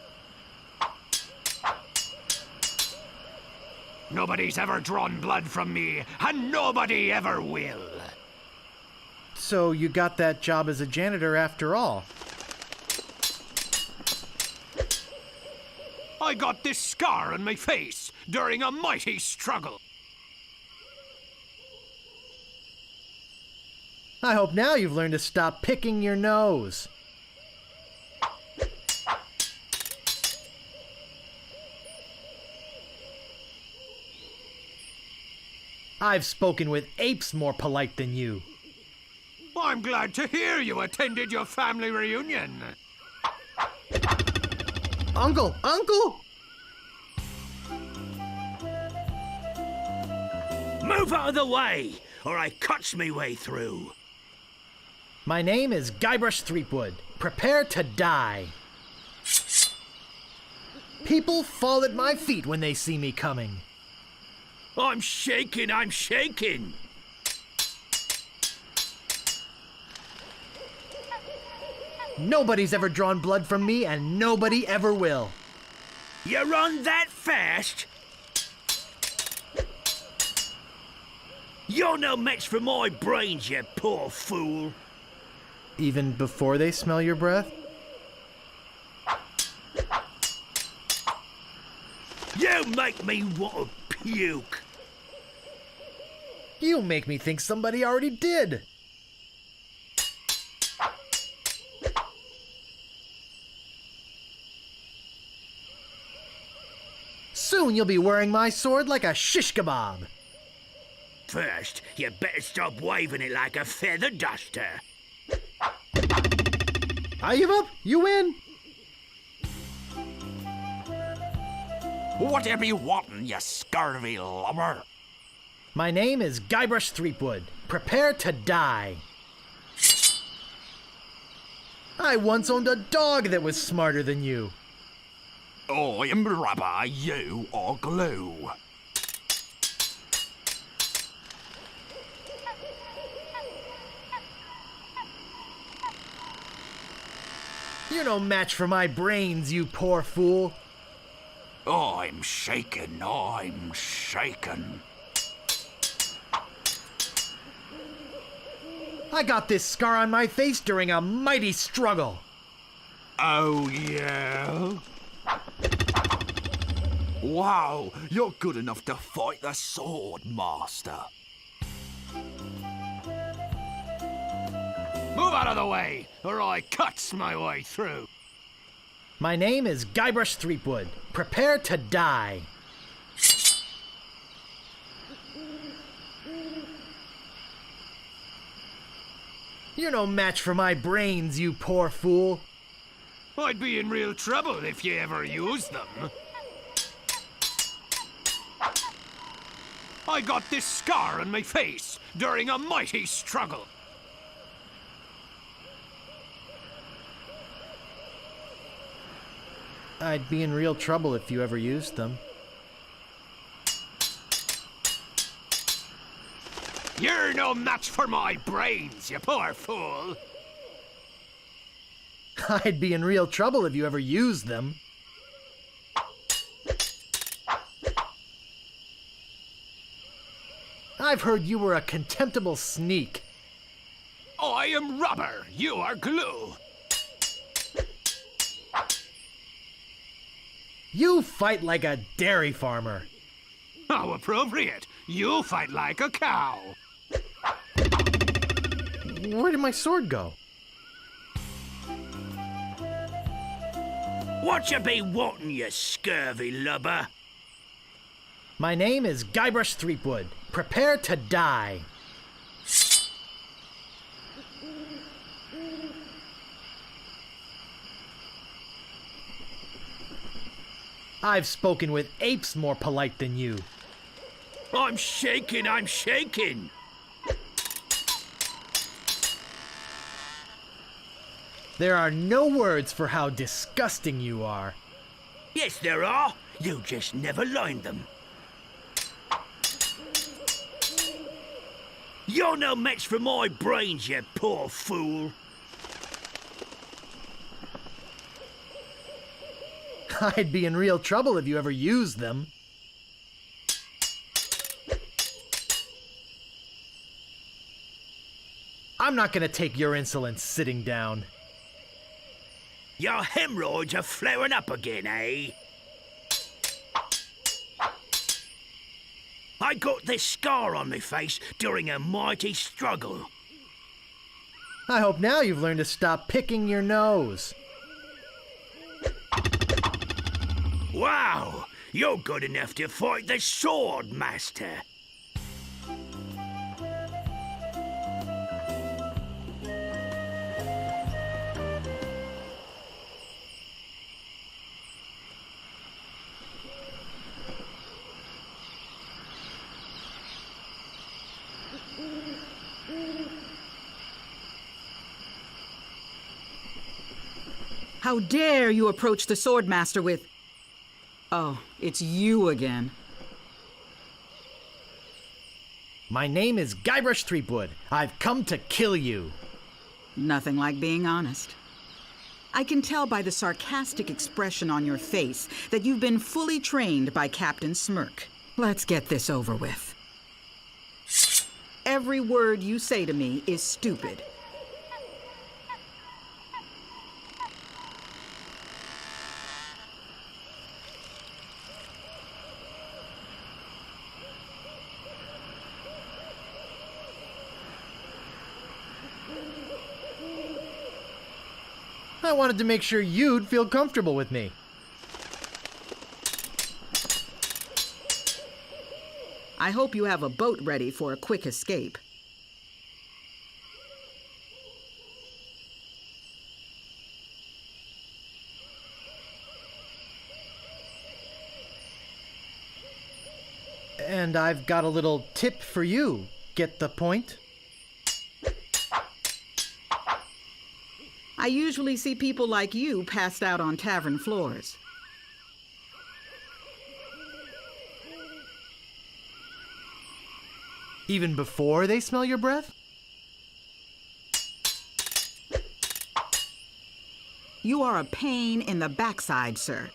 Nobody's ever drawn blood from me, and nobody ever will. So you got that job as a janitor after all. I got this scar on my face during a mighty struggle. I hope now you've learned to stop picking your nose. I've spoken with apes more polite than you. I'm glad to hear you attended your family reunion. Uncle! Uncle! Move out of the way, or I cuts me way through. My name is Guybrush Threepwood. Prepare to die. People fall at my feet when they see me coming. I'm shaking, I'm shaking. Nobody's ever drawn blood from me, and nobody ever will. You run that fast? You're no match for my brains, you poor fool. Even before they smell your breath? You make me want to puke. You make me think somebody already did. Soon you'll be wearing my sword like a shish kebab. First, you better stop waving it like a feather duster. I give up. You win. Whatever you wantin', you scurvy lumber? My name is Guybrush Threepwood. Prepare to die. I once owned a dog that was smarter than you. I am rubber, you are glue. You're no match for my brains, you poor fool. I'm shaking, I'm shaking. I got this scar on my face during a mighty struggle. Oh, yeah? Wow, you're good enough to fight the sword master. Move out of the way, or I cuts my way through. My name is Guybrush Threepwood. Prepare to die. You're no match for my brains, you poor fool. I'd be in real trouble if you ever used them. I got this scar on my face during a mighty struggle. I'd be in real trouble if you ever used them. You're no match for my brains, you poor fool. I'd be in real trouble if you ever used them. I've heard you were a contemptible sneak. I am rubber, you are glue. You fight like a dairy farmer. How appropriate. You fight like a cow. Where did my sword go? What you be wantin', you scurvy lubber? My name is Guybrush Threepwood. Prepare to die. I've spoken with apes more polite than you. I'm shaking, I'm shaking. There are no words for how disgusting you are. Yes, there are. You just never learned them. You're no match for my brains, you poor fool. I'd be in real trouble if you ever used them. I'm not gonna take your insolence sitting down. Your hemorrhoids are flaring up again, eh? I got this scar on my face during a mighty struggle. I hope now you've learned to stop picking your nose. Wow! You're good enough to fight the Sword Master. How dare you approach the Swordmaster with... Oh, it's you again. My name is Guybrush Threepwood. I've come to kill you. Nothing like being honest. I can tell by the sarcastic expression on your face that you've been fully trained by Captain Smirk. Let's get this over with. Every word you say to me is stupid. I wanted to make sure you'd feel comfortable with me. I hope you have a boat ready for a quick escape. And I've got a little tip for you. Get the point? I usually see people like you passed out on tavern floors. Even before they smell your breath? You are a pain in the backside, sir.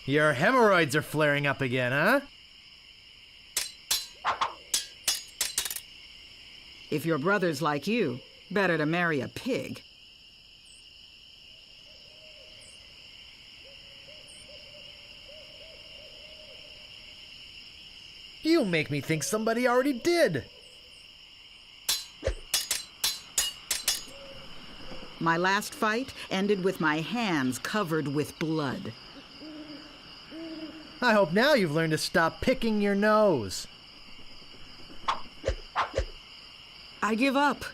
Your hemorrhoids are flaring up again, huh? If your brother's like you, better to marry a pig. You make me think somebody already did. My last fight ended with my hands covered with blood. I hope now you've learned to stop picking your nose. I give up.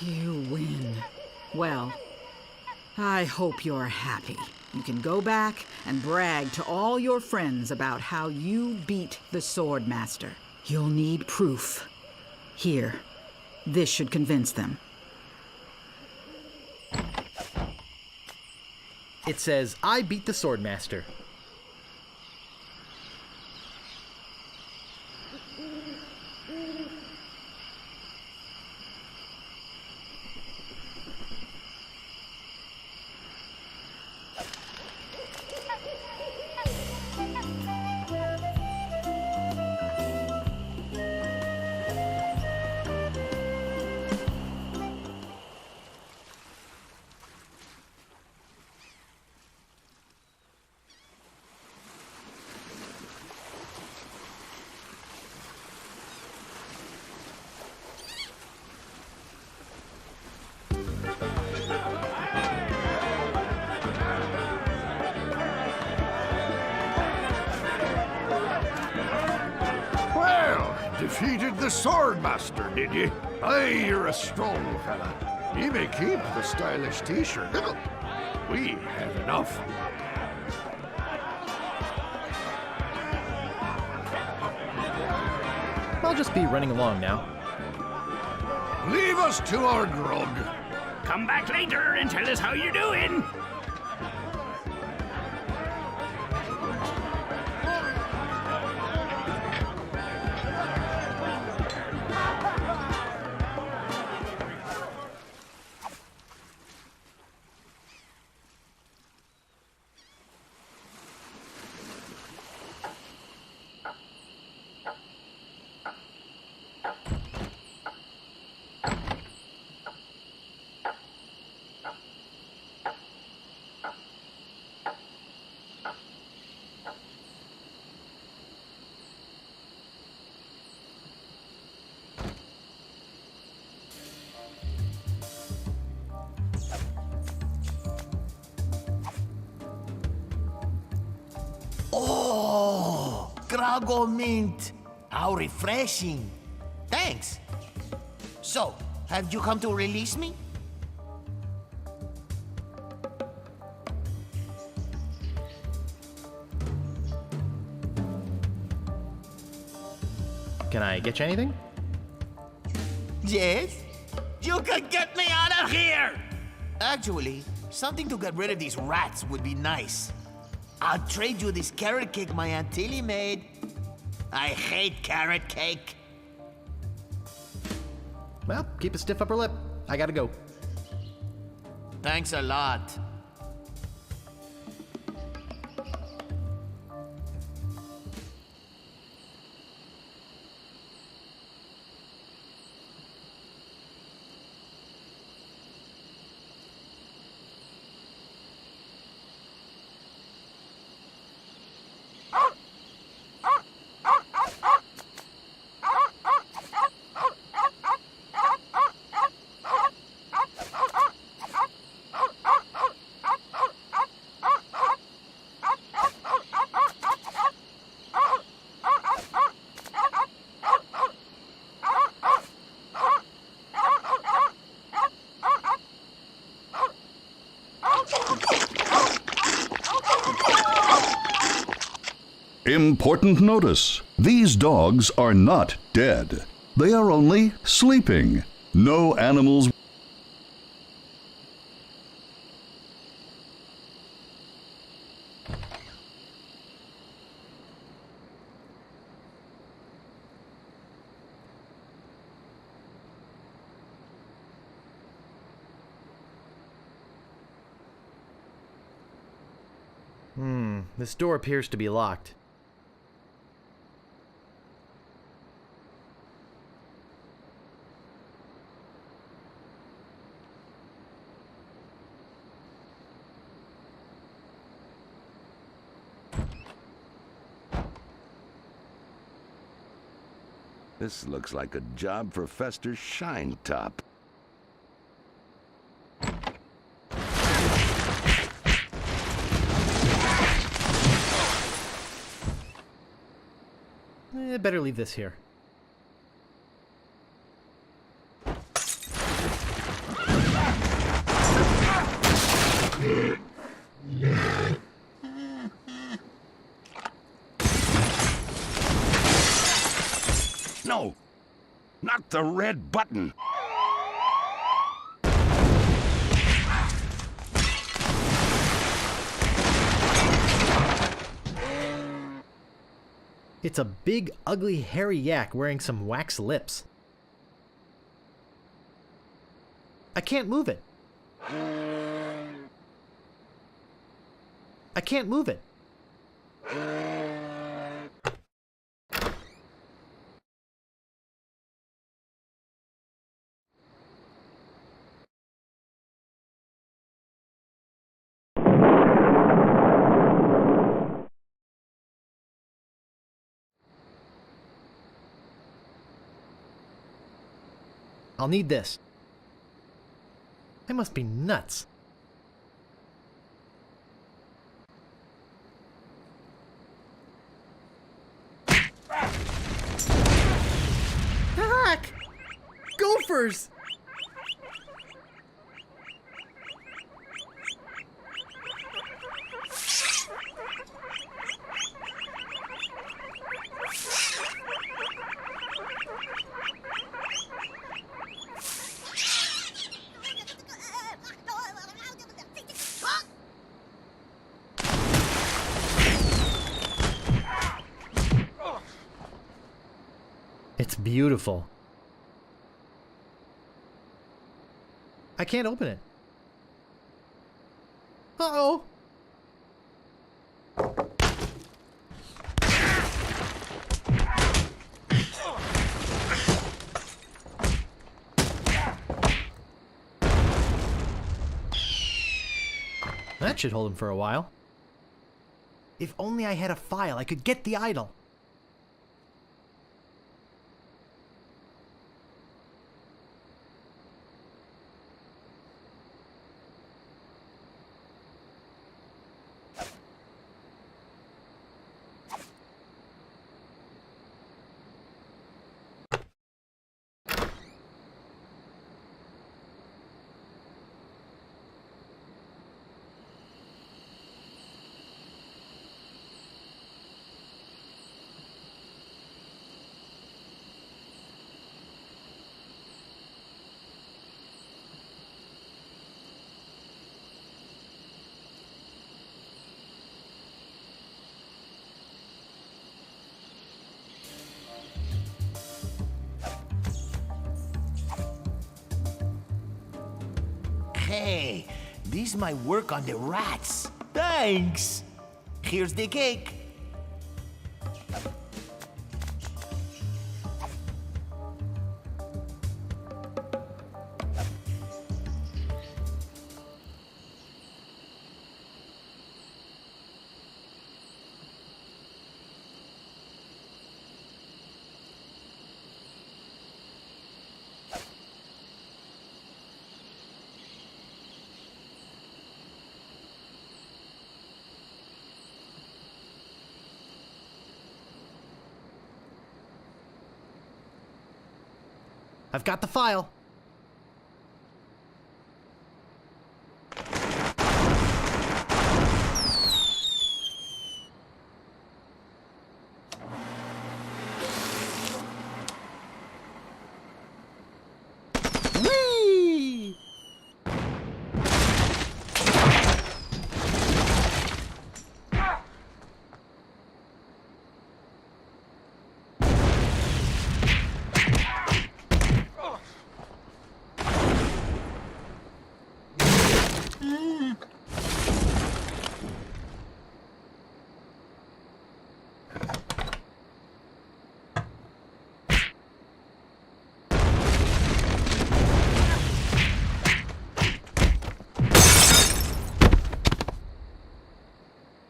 You win. Well, I hope you're happy. You can go back and brag to all your friends about how you beat the Swordmaster. You'll need proof. Here, this should convince them. It says, I beat the Swordmaster. defeated the Swordmaster, did ye? Aye, you're a strong fella. Ye may keep the stylish t-shirt. We have enough. I'll just be running along now. Leave us to our grog. Come back later and tell us how you're doing. Oh, Grago Mint. How refreshing. Thanks. So, have you come to release me? Can I get you anything? Yes? You can get me out of here! Actually, something to get rid of these rats would be nice. I'll trade you this carrot cake my Aunt Tilly made. I hate carrot cake. Well, keep a stiff upper lip. I gotta go. Thanks a lot. Important notice. These dogs are not dead. They are only sleeping. No animals. This door appears to be locked. This looks like a job for Fester Shinetop. Better leave this here. No, not the red button. It's a big, ugly, hairy yak wearing some wax lips. I can't move it. I can't move it. I'll need this. I must be nuts. Gophers! It's beautiful. I can't open it. Uh-oh. That should hold him for a while. If only I had a file, I could get the idol. Hey, this is my work on the rats. Thanks. Here's the cake. I've got the file. Whee!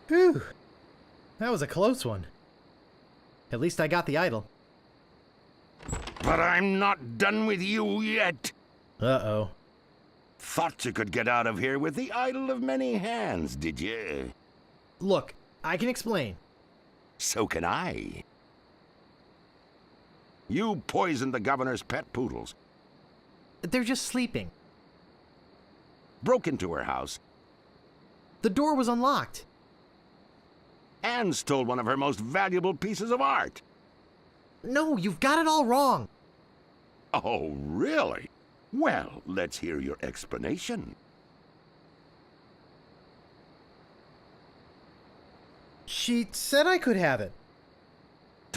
Whew. That was a close one. At least I got the idol. But I'm not done with you yet. Uh-oh. Thought you could get out of here with the idol of many hands, did you? Look, I can explain. So can I. You poisoned the governor's pet poodles, They're just sleeping. broke into her house, The door was unlocked. and stole one of her most valuable pieces of art. No, you've got it all wrong. Oh, really? Well, let's hear your explanation. She said I could have it.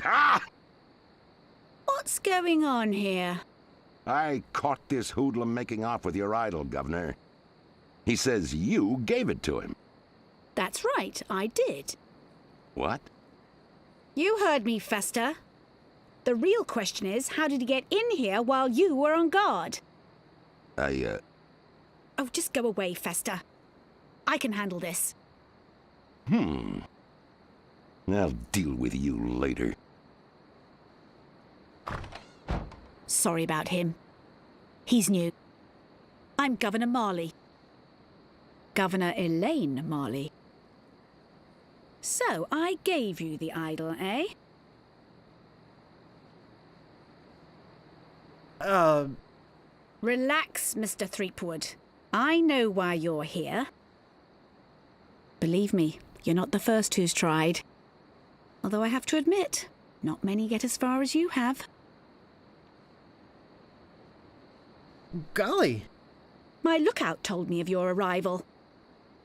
Ah! What's going on here? I caught this hoodlum making off with your idol, Governor. He says you gave it to him. That's right, I did. What? You heard me, Fester. The real question is, how did he get in here while you were on guard? Oh, just go away, Fester. I can handle this. I'll deal with you later. Sorry about him. He's new. I'm Governor Marley. Governor Elaine Marley. So, I gave you the idol, eh? Relax, Mr. Threepwood. I know why you're here. Believe me, you're not the first who's tried. Although I have to admit, not many get as far as you have. Golly! My lookout told me of your arrival.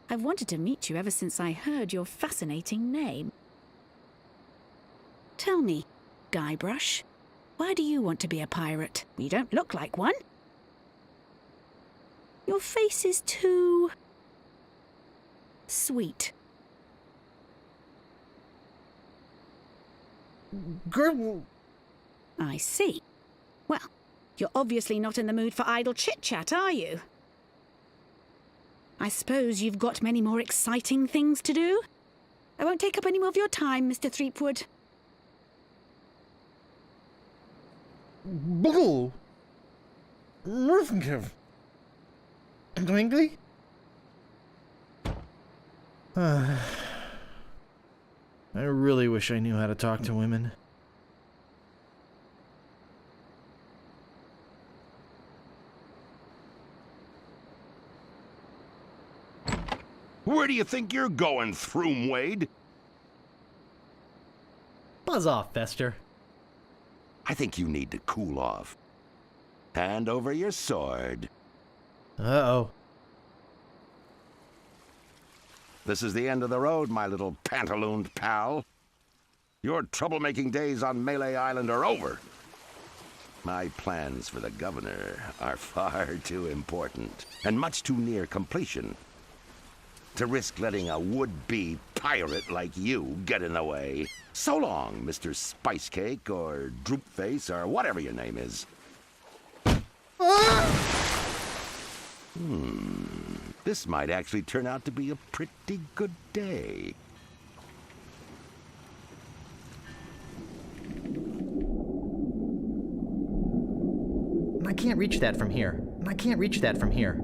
I've wanted to meet you ever since I heard your fascinating name. Tell me, Guybrush, why do you want to be a pirate? You don't look like one. Your face is too... sweet. Girl... I see. Well, you're obviously not in the mood for idle chit-chat, are you? I suppose you've got many more exciting things to do? I won't take up any more of your time, Mr. Threepwood. Bull! Murphinkiv! Twinkley? I really wish I knew how to talk to women. Where do you think you're going, Throomwade? Buzz off, Fester. I think you need to cool off. Hand over your sword. Uh-oh. This is the end of the road, my little pantalooned pal. Your troublemaking days on Melee Island are over. My plans for the governor are far too important and much too near completion to risk letting a would-be pirate like you get in the way. So long, Mr. Spicecake or Droopface or whatever your name is. This might actually turn out to be a pretty good day. I can't reach that from here. I can't reach that from here.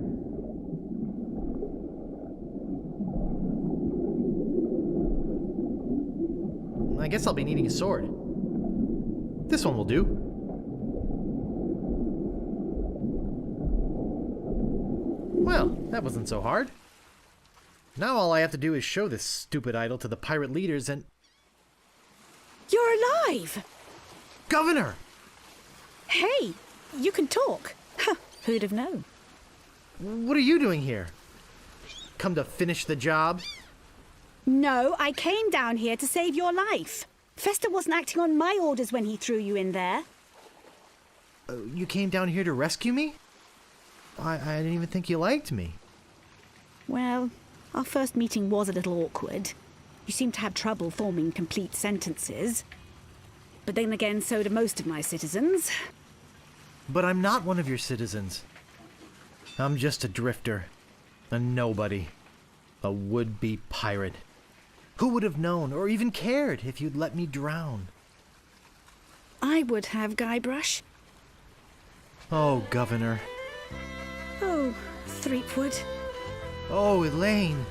I guess I'll be needing a sword. This one will do. Well, that wasn't so hard. Now all I have to do is show this stupid idol to the pirate leaders and... You're alive! Governor! Hey, you can talk. Huh, who'd have known? What are you doing here? Come to finish the job? No, I came down here to save your life. Fester wasn't acting on my orders when he threw you in there. You came down here to rescue me? I didn't even think you liked me. Well, our first meeting was a little awkward. You seemed to have trouble forming complete sentences. But then again, so do most of my citizens. But I'm not one of your citizens. I'm just a drifter. A nobody. A would-be pirate. Who would have known or even cared if you'd let me drown? I would have, Guybrush. Oh, Governor. Oh, Threepwood. Oh, Elaine.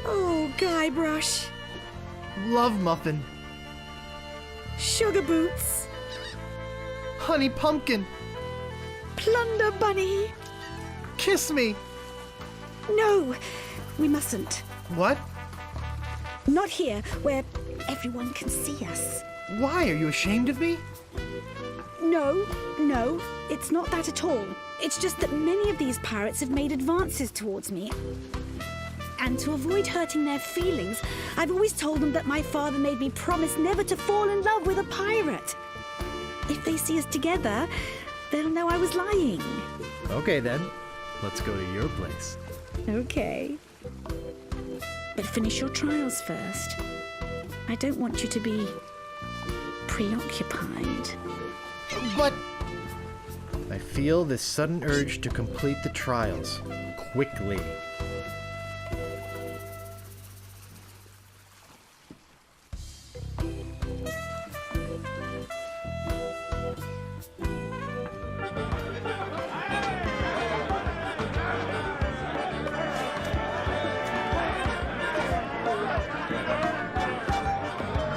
Oh, Guybrush. Love Muffin. Sugar Boots. Honey Pumpkin. Plunder Bunny. Kiss me. No, we mustn't. What? Not here, where everyone can see us. Why? Are you ashamed of me? No, it's not that at all. It's just that many of these pirates have made advances towards me. And to avoid hurting their feelings, I've always told them that my father made me promise never to fall in love with a pirate. If they see us together, they'll know I was lying. Okay then, let's go to your place. Okay. But finish your trials first. I don't want you to be preoccupied. But I feel this sudden urge to complete the trials quickly.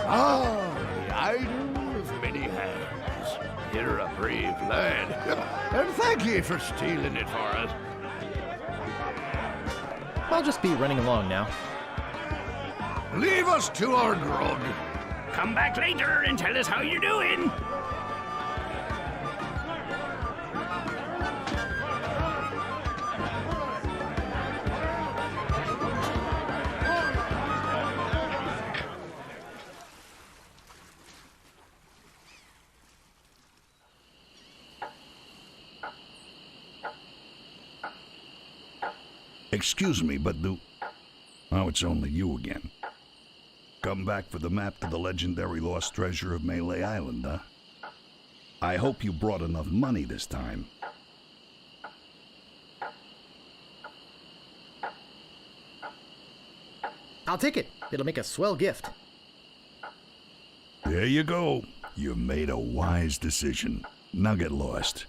Ah, the idol of many hands. Here a brave lad. And thank ye for stealing it for us. I'll just be running along now. Leave us to our grog. Come back later and tell us how you're doing. Excuse me, but Oh, it's only you again. Come back for the map to the legendary lost treasure of Melee Island, huh? I hope you brought enough money this time. I'll take it. It'll make a swell gift. There you go. You made a wise decision. Now get lost.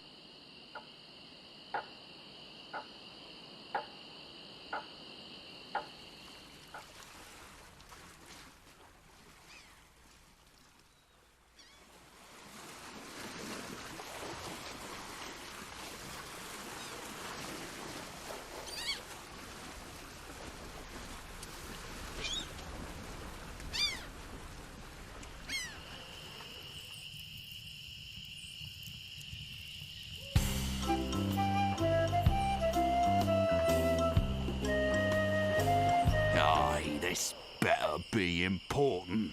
Aye, this better be important.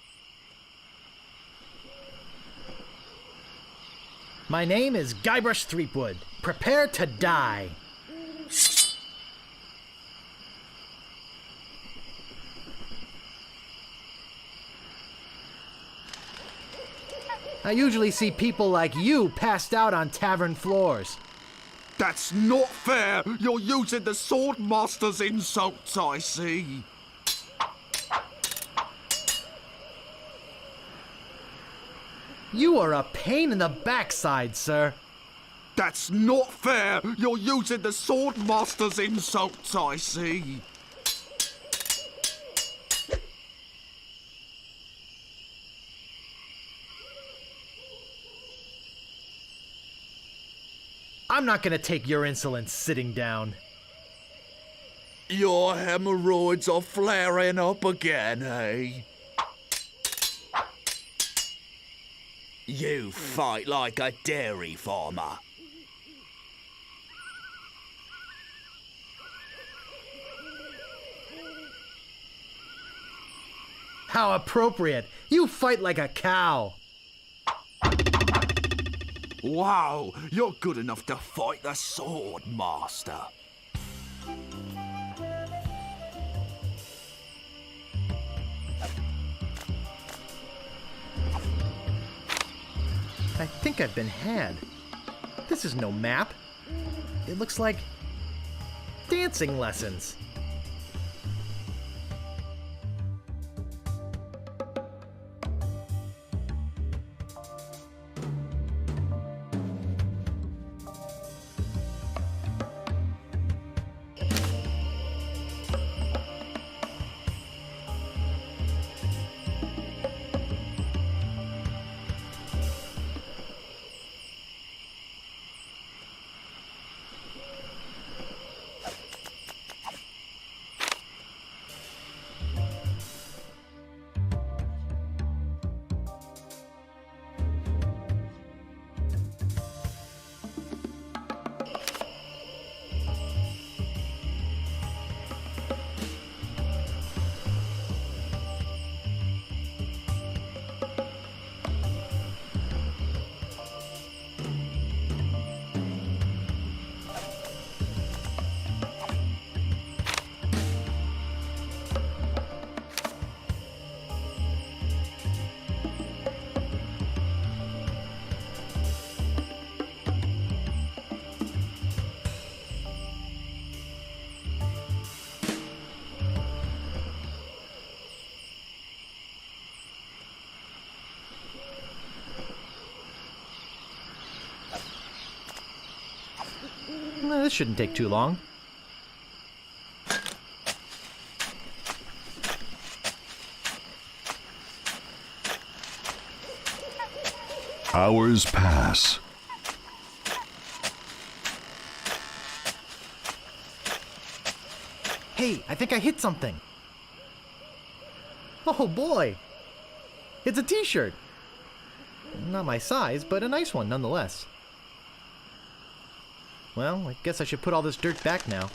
My name is Guybrush Threepwood. Prepare to die. I usually see people like you passed out on tavern floors. That's not fair. You're using the Sword Master's insults, I see. You are a pain in the backside, sir. That's not fair. You're using the Sword Master's insults, I see. I'm not gonna take your insolence sitting down. Your hemorrhoids are flaring up again, eh? You fight like a dairy farmer. How appropriate. You fight like a cow. Wow, you're good enough to fight the Sword Master. I think I've been had. This is no map. It looks like dancing lessons. This shouldn't take too long. Hours pass. Hey, I think I hit something. Oh boy! It's a t-shirt! Not my size, but a nice one nonetheless. Well, I guess I should put all this dirt back now.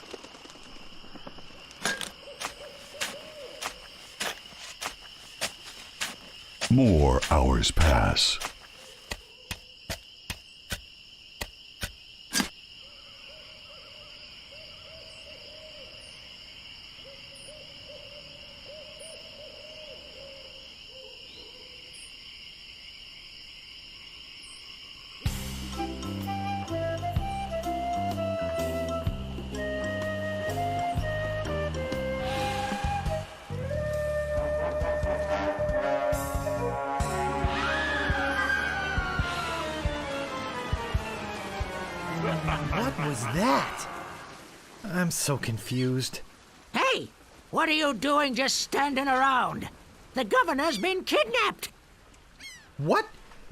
More hours pass. What was that? I'm so confused. Hey! What are you doing just standing around? The governor's been kidnapped! What?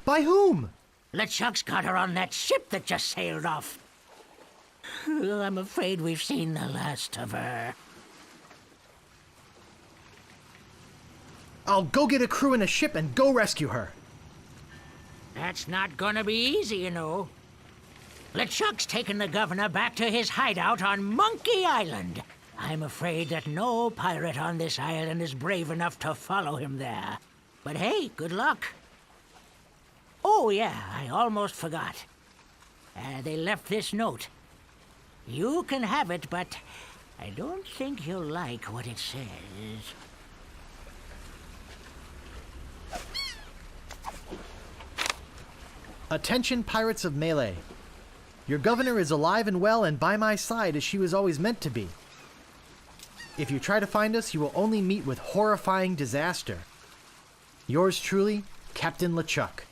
By whom? LeChuck's got her on that ship that just sailed off. I'm afraid we've seen the last of her. I'll go get a crew in a ship and go rescue her. That's not gonna be easy, you know. LeChuck's taken the governor back to his hideout on Monkey Island. I'm afraid that no pirate on this island is brave enough to follow him there. But hey, good luck. Oh yeah, I almost forgot. They left this note. You can have it, but I don't think you'll like what it says. Attention, pirates of Melee. Your governor is alive and well and by my side as she was always meant to be. If you try to find us, you will only meet with horrifying disaster. Yours truly, Captain LeChuck.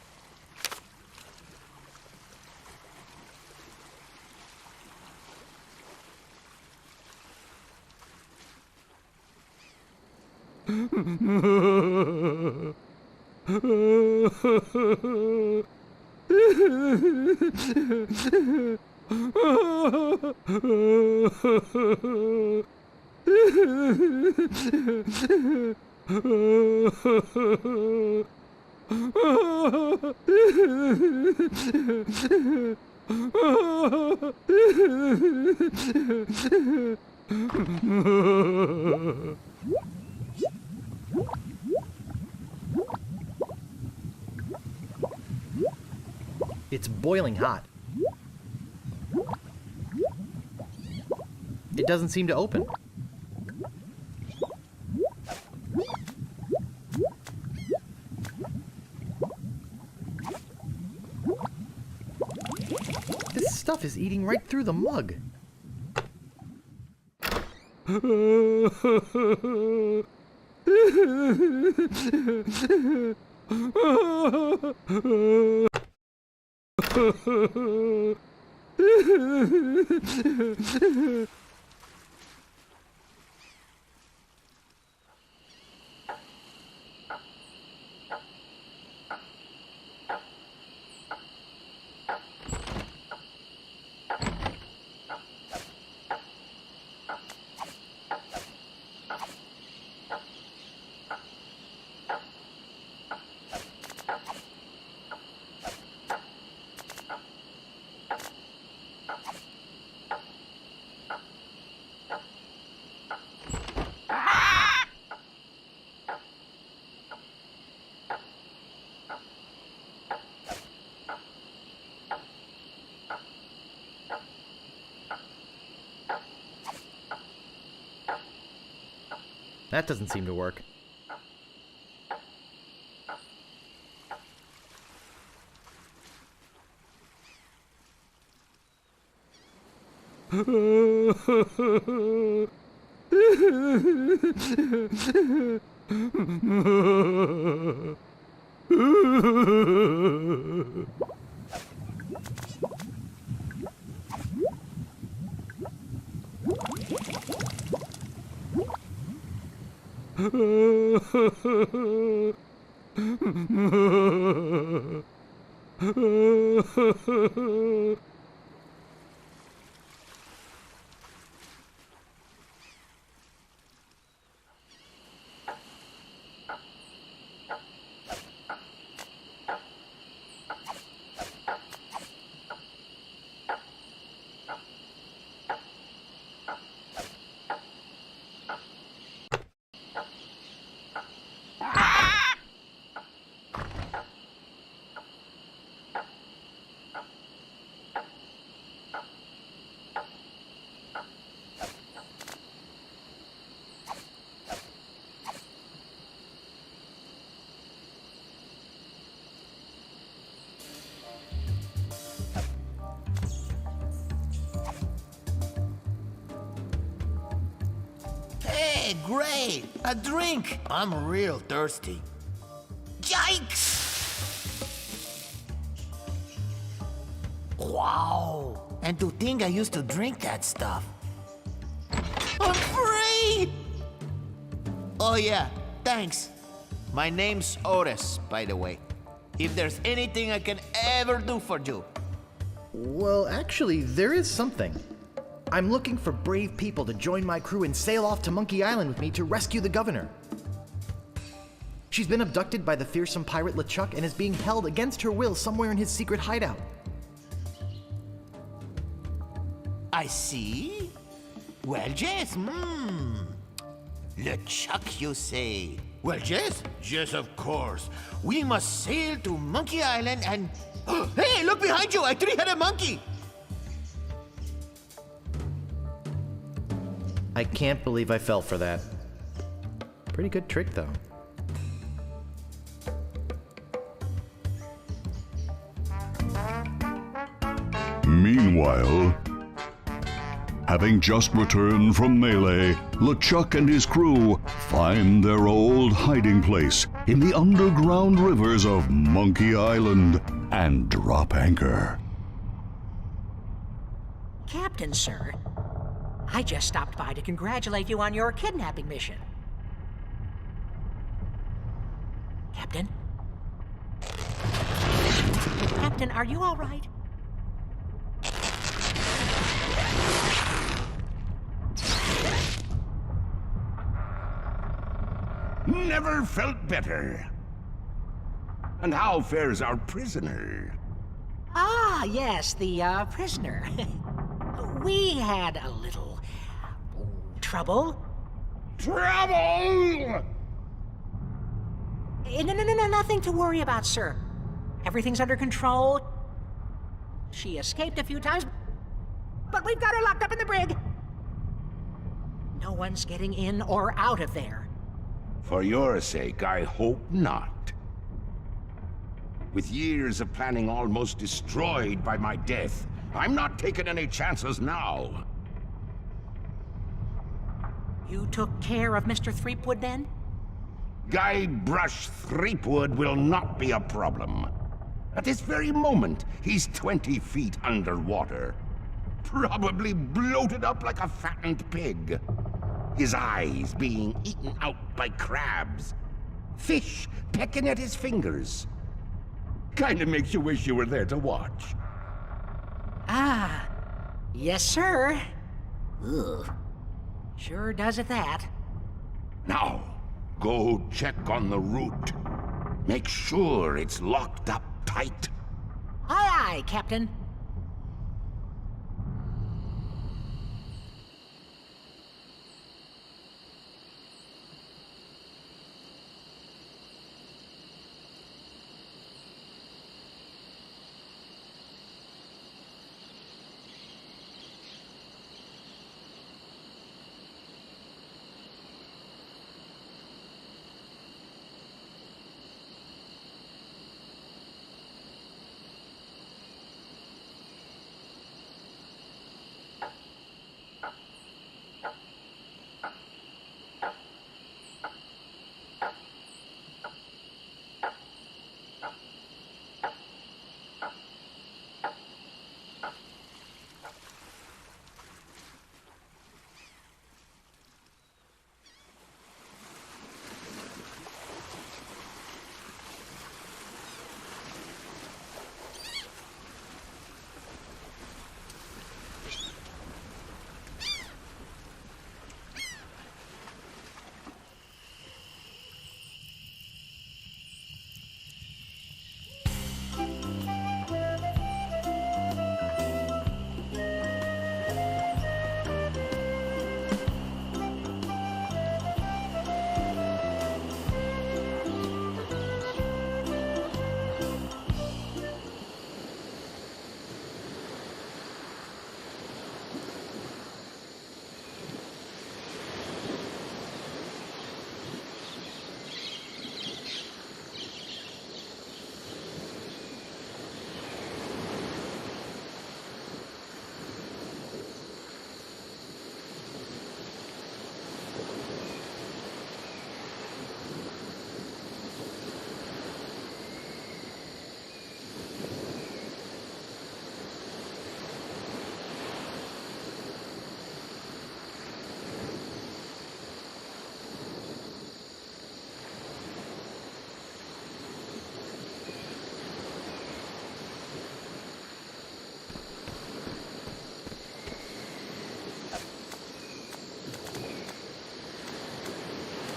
It's boiling hot. It doesn't seem to open. This stuff is eating right through the mug. That doesn't seem to work. Hey, great! A drink! I'm real thirsty. Yikes! Wow! And to think I used to drink that stuff. I'm free! Oh yeah, thanks. My name's Otis, by the way. If there's anything I can ever do for you. Well, actually, there is something. I'm looking for brave people to join my crew and sail off to Monkey Island with me to rescue the governor. She's been abducted by the fearsome pirate LeChuck and is being held against her will somewhere in his secret hideout. I see. Well, yes, LeChuck, you say? Well, yes, yes, of course. We must sail to Monkey Island and... Hey, look behind you, a three-headed monkey! I can't believe I fell for that. Pretty good trick, though. Meanwhile, having just returned from Melee, LeChuck and his crew find their old hiding place in the underground rivers of Monkey Island and drop anchor. Captain, sir, I just stopped by to congratulate you on your kidnapping mission. Captain? Captain, are you all right? Never felt better. And how fares our prisoner? Ah, yes, the prisoner. We had a little trouble. Trouble! No, nothing to worry about, sir. Everything's under control. She escaped a few times, but we've got her locked up in the brig. No one's getting in or out of there. For your sake, I hope not. With years of planning almost destroyed by my death, I'm not taking any chances now. You took care of Mr. Threepwood, then? Guybrush Threepwood will not be a problem. At this very moment, he's 20 feet underwater. Probably bloated up like a fattened pig. His eyes being eaten out by crabs. Fish pecking at his fingers. Kinda makes you wish you were there to watch. Ah, yes, sir. Ugh. Sure does at that. Now, go check on the route. Make sure it's locked up tight. Aye, aye, Captain.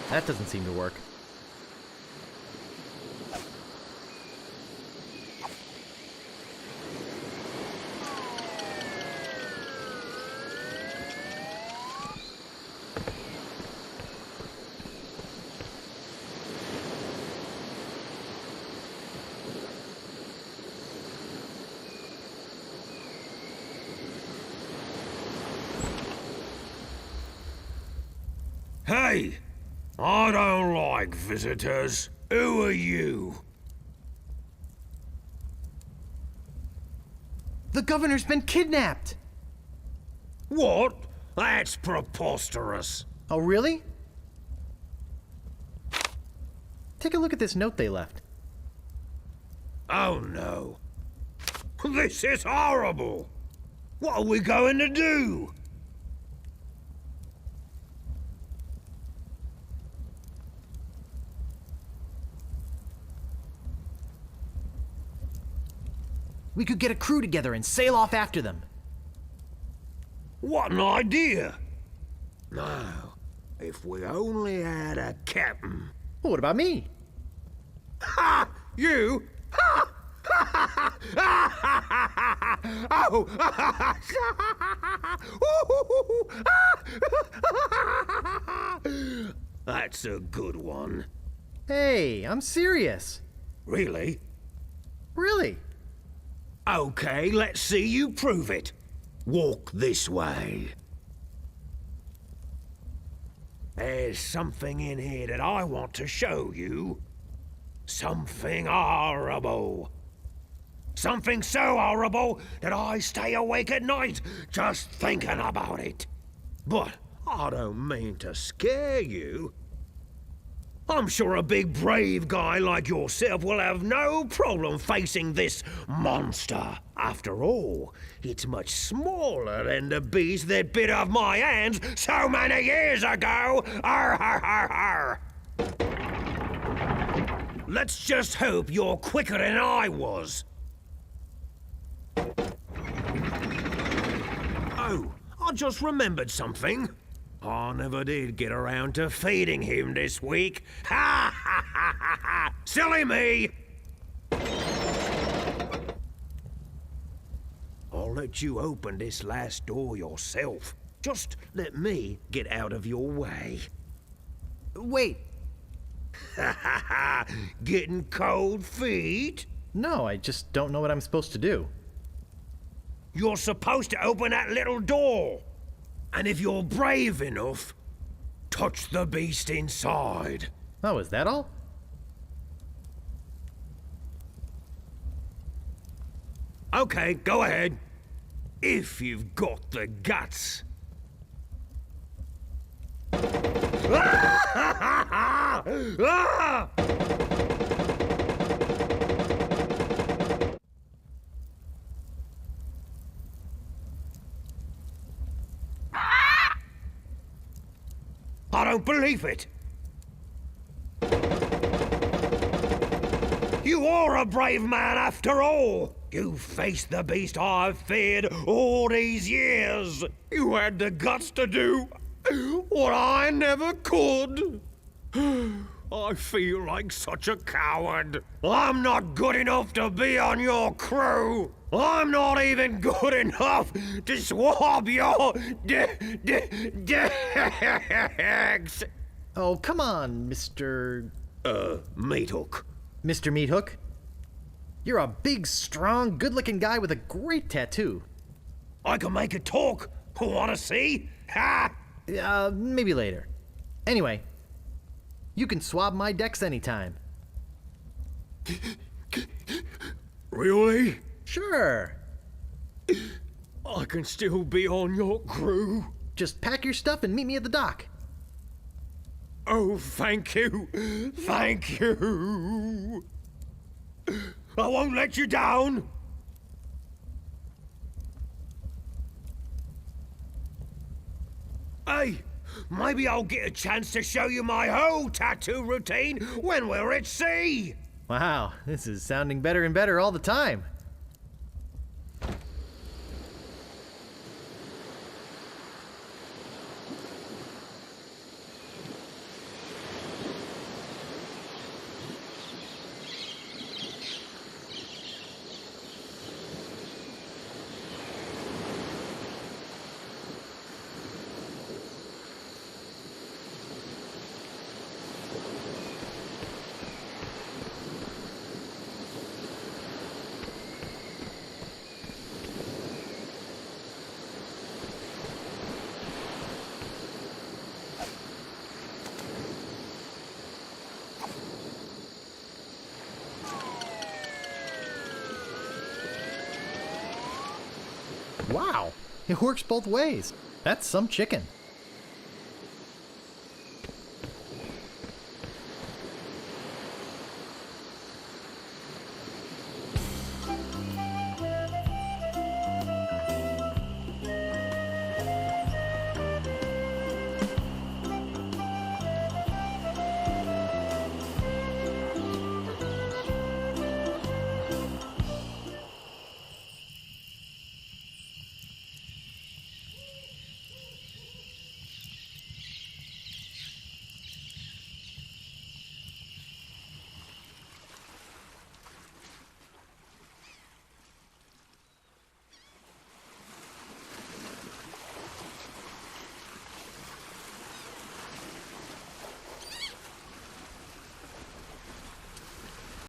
That doesn't seem to work. Hey! I don't like visitors. Who are you? The governor's been kidnapped! What? That's preposterous. Oh, really? Take a look at this note they left. Oh no. This is horrible. What are we going to do? We could get a crew together and sail off after them. What an idea! Now, if we only had a captain. Well, what about me? Ha! You? Ha! Oh! That's a good one. Hey, I'm serious. Really? Really? Okay, let's see you prove it. Walk this way. There's something in here that I want to show you. Something horrible. Something so horrible that I stay awake at night just thinking about it. But I don't mean to scare you. I'm sure a big brave guy like yourself will have no problem facing this monster. After all, it's much smaller than the beast that bit off my hands so many years ago. Arr, arr, arr, arr. Let's just hope you're quicker than I was. Oh, I just remembered something. I never did get around to feeding him this week. Ha ha ha ha ha! Silly me! I'll let you open this last door yourself. Just let me get out of your way. Wait. Ha ha ha! Getting cold feet? No, I just don't know what I'm supposed to do. You're supposed to open that little door. And if you're brave enough, touch the beast inside. Oh, is that all? Okay, go ahead. If you've got the guts. I don't believe it. You are a brave man after all. You faced the beast I've feared all these years. You had the guts to do what I never could. I feel like such a coward. I'm not good enough to be on your crew. I'm not even good enough to swab your decks. Oh, come on, Mr. Meathook. Mr. Meathook? You're a big, strong, good-looking guy with a great tattoo. I can make it talk. Wanna see? Ha! Maybe later. Anyway, you can swab my decks anytime. Really? Sure. I can still be on your crew. Just pack your stuff and meet me at the dock. Oh, thank you. Thank you. I won't let you down. Hey, maybe I'll get a chance to show you my whole tattoo routine when we're at sea. Wow, this is sounding better and better all the time. Wow, it works both ways. That's some chicken.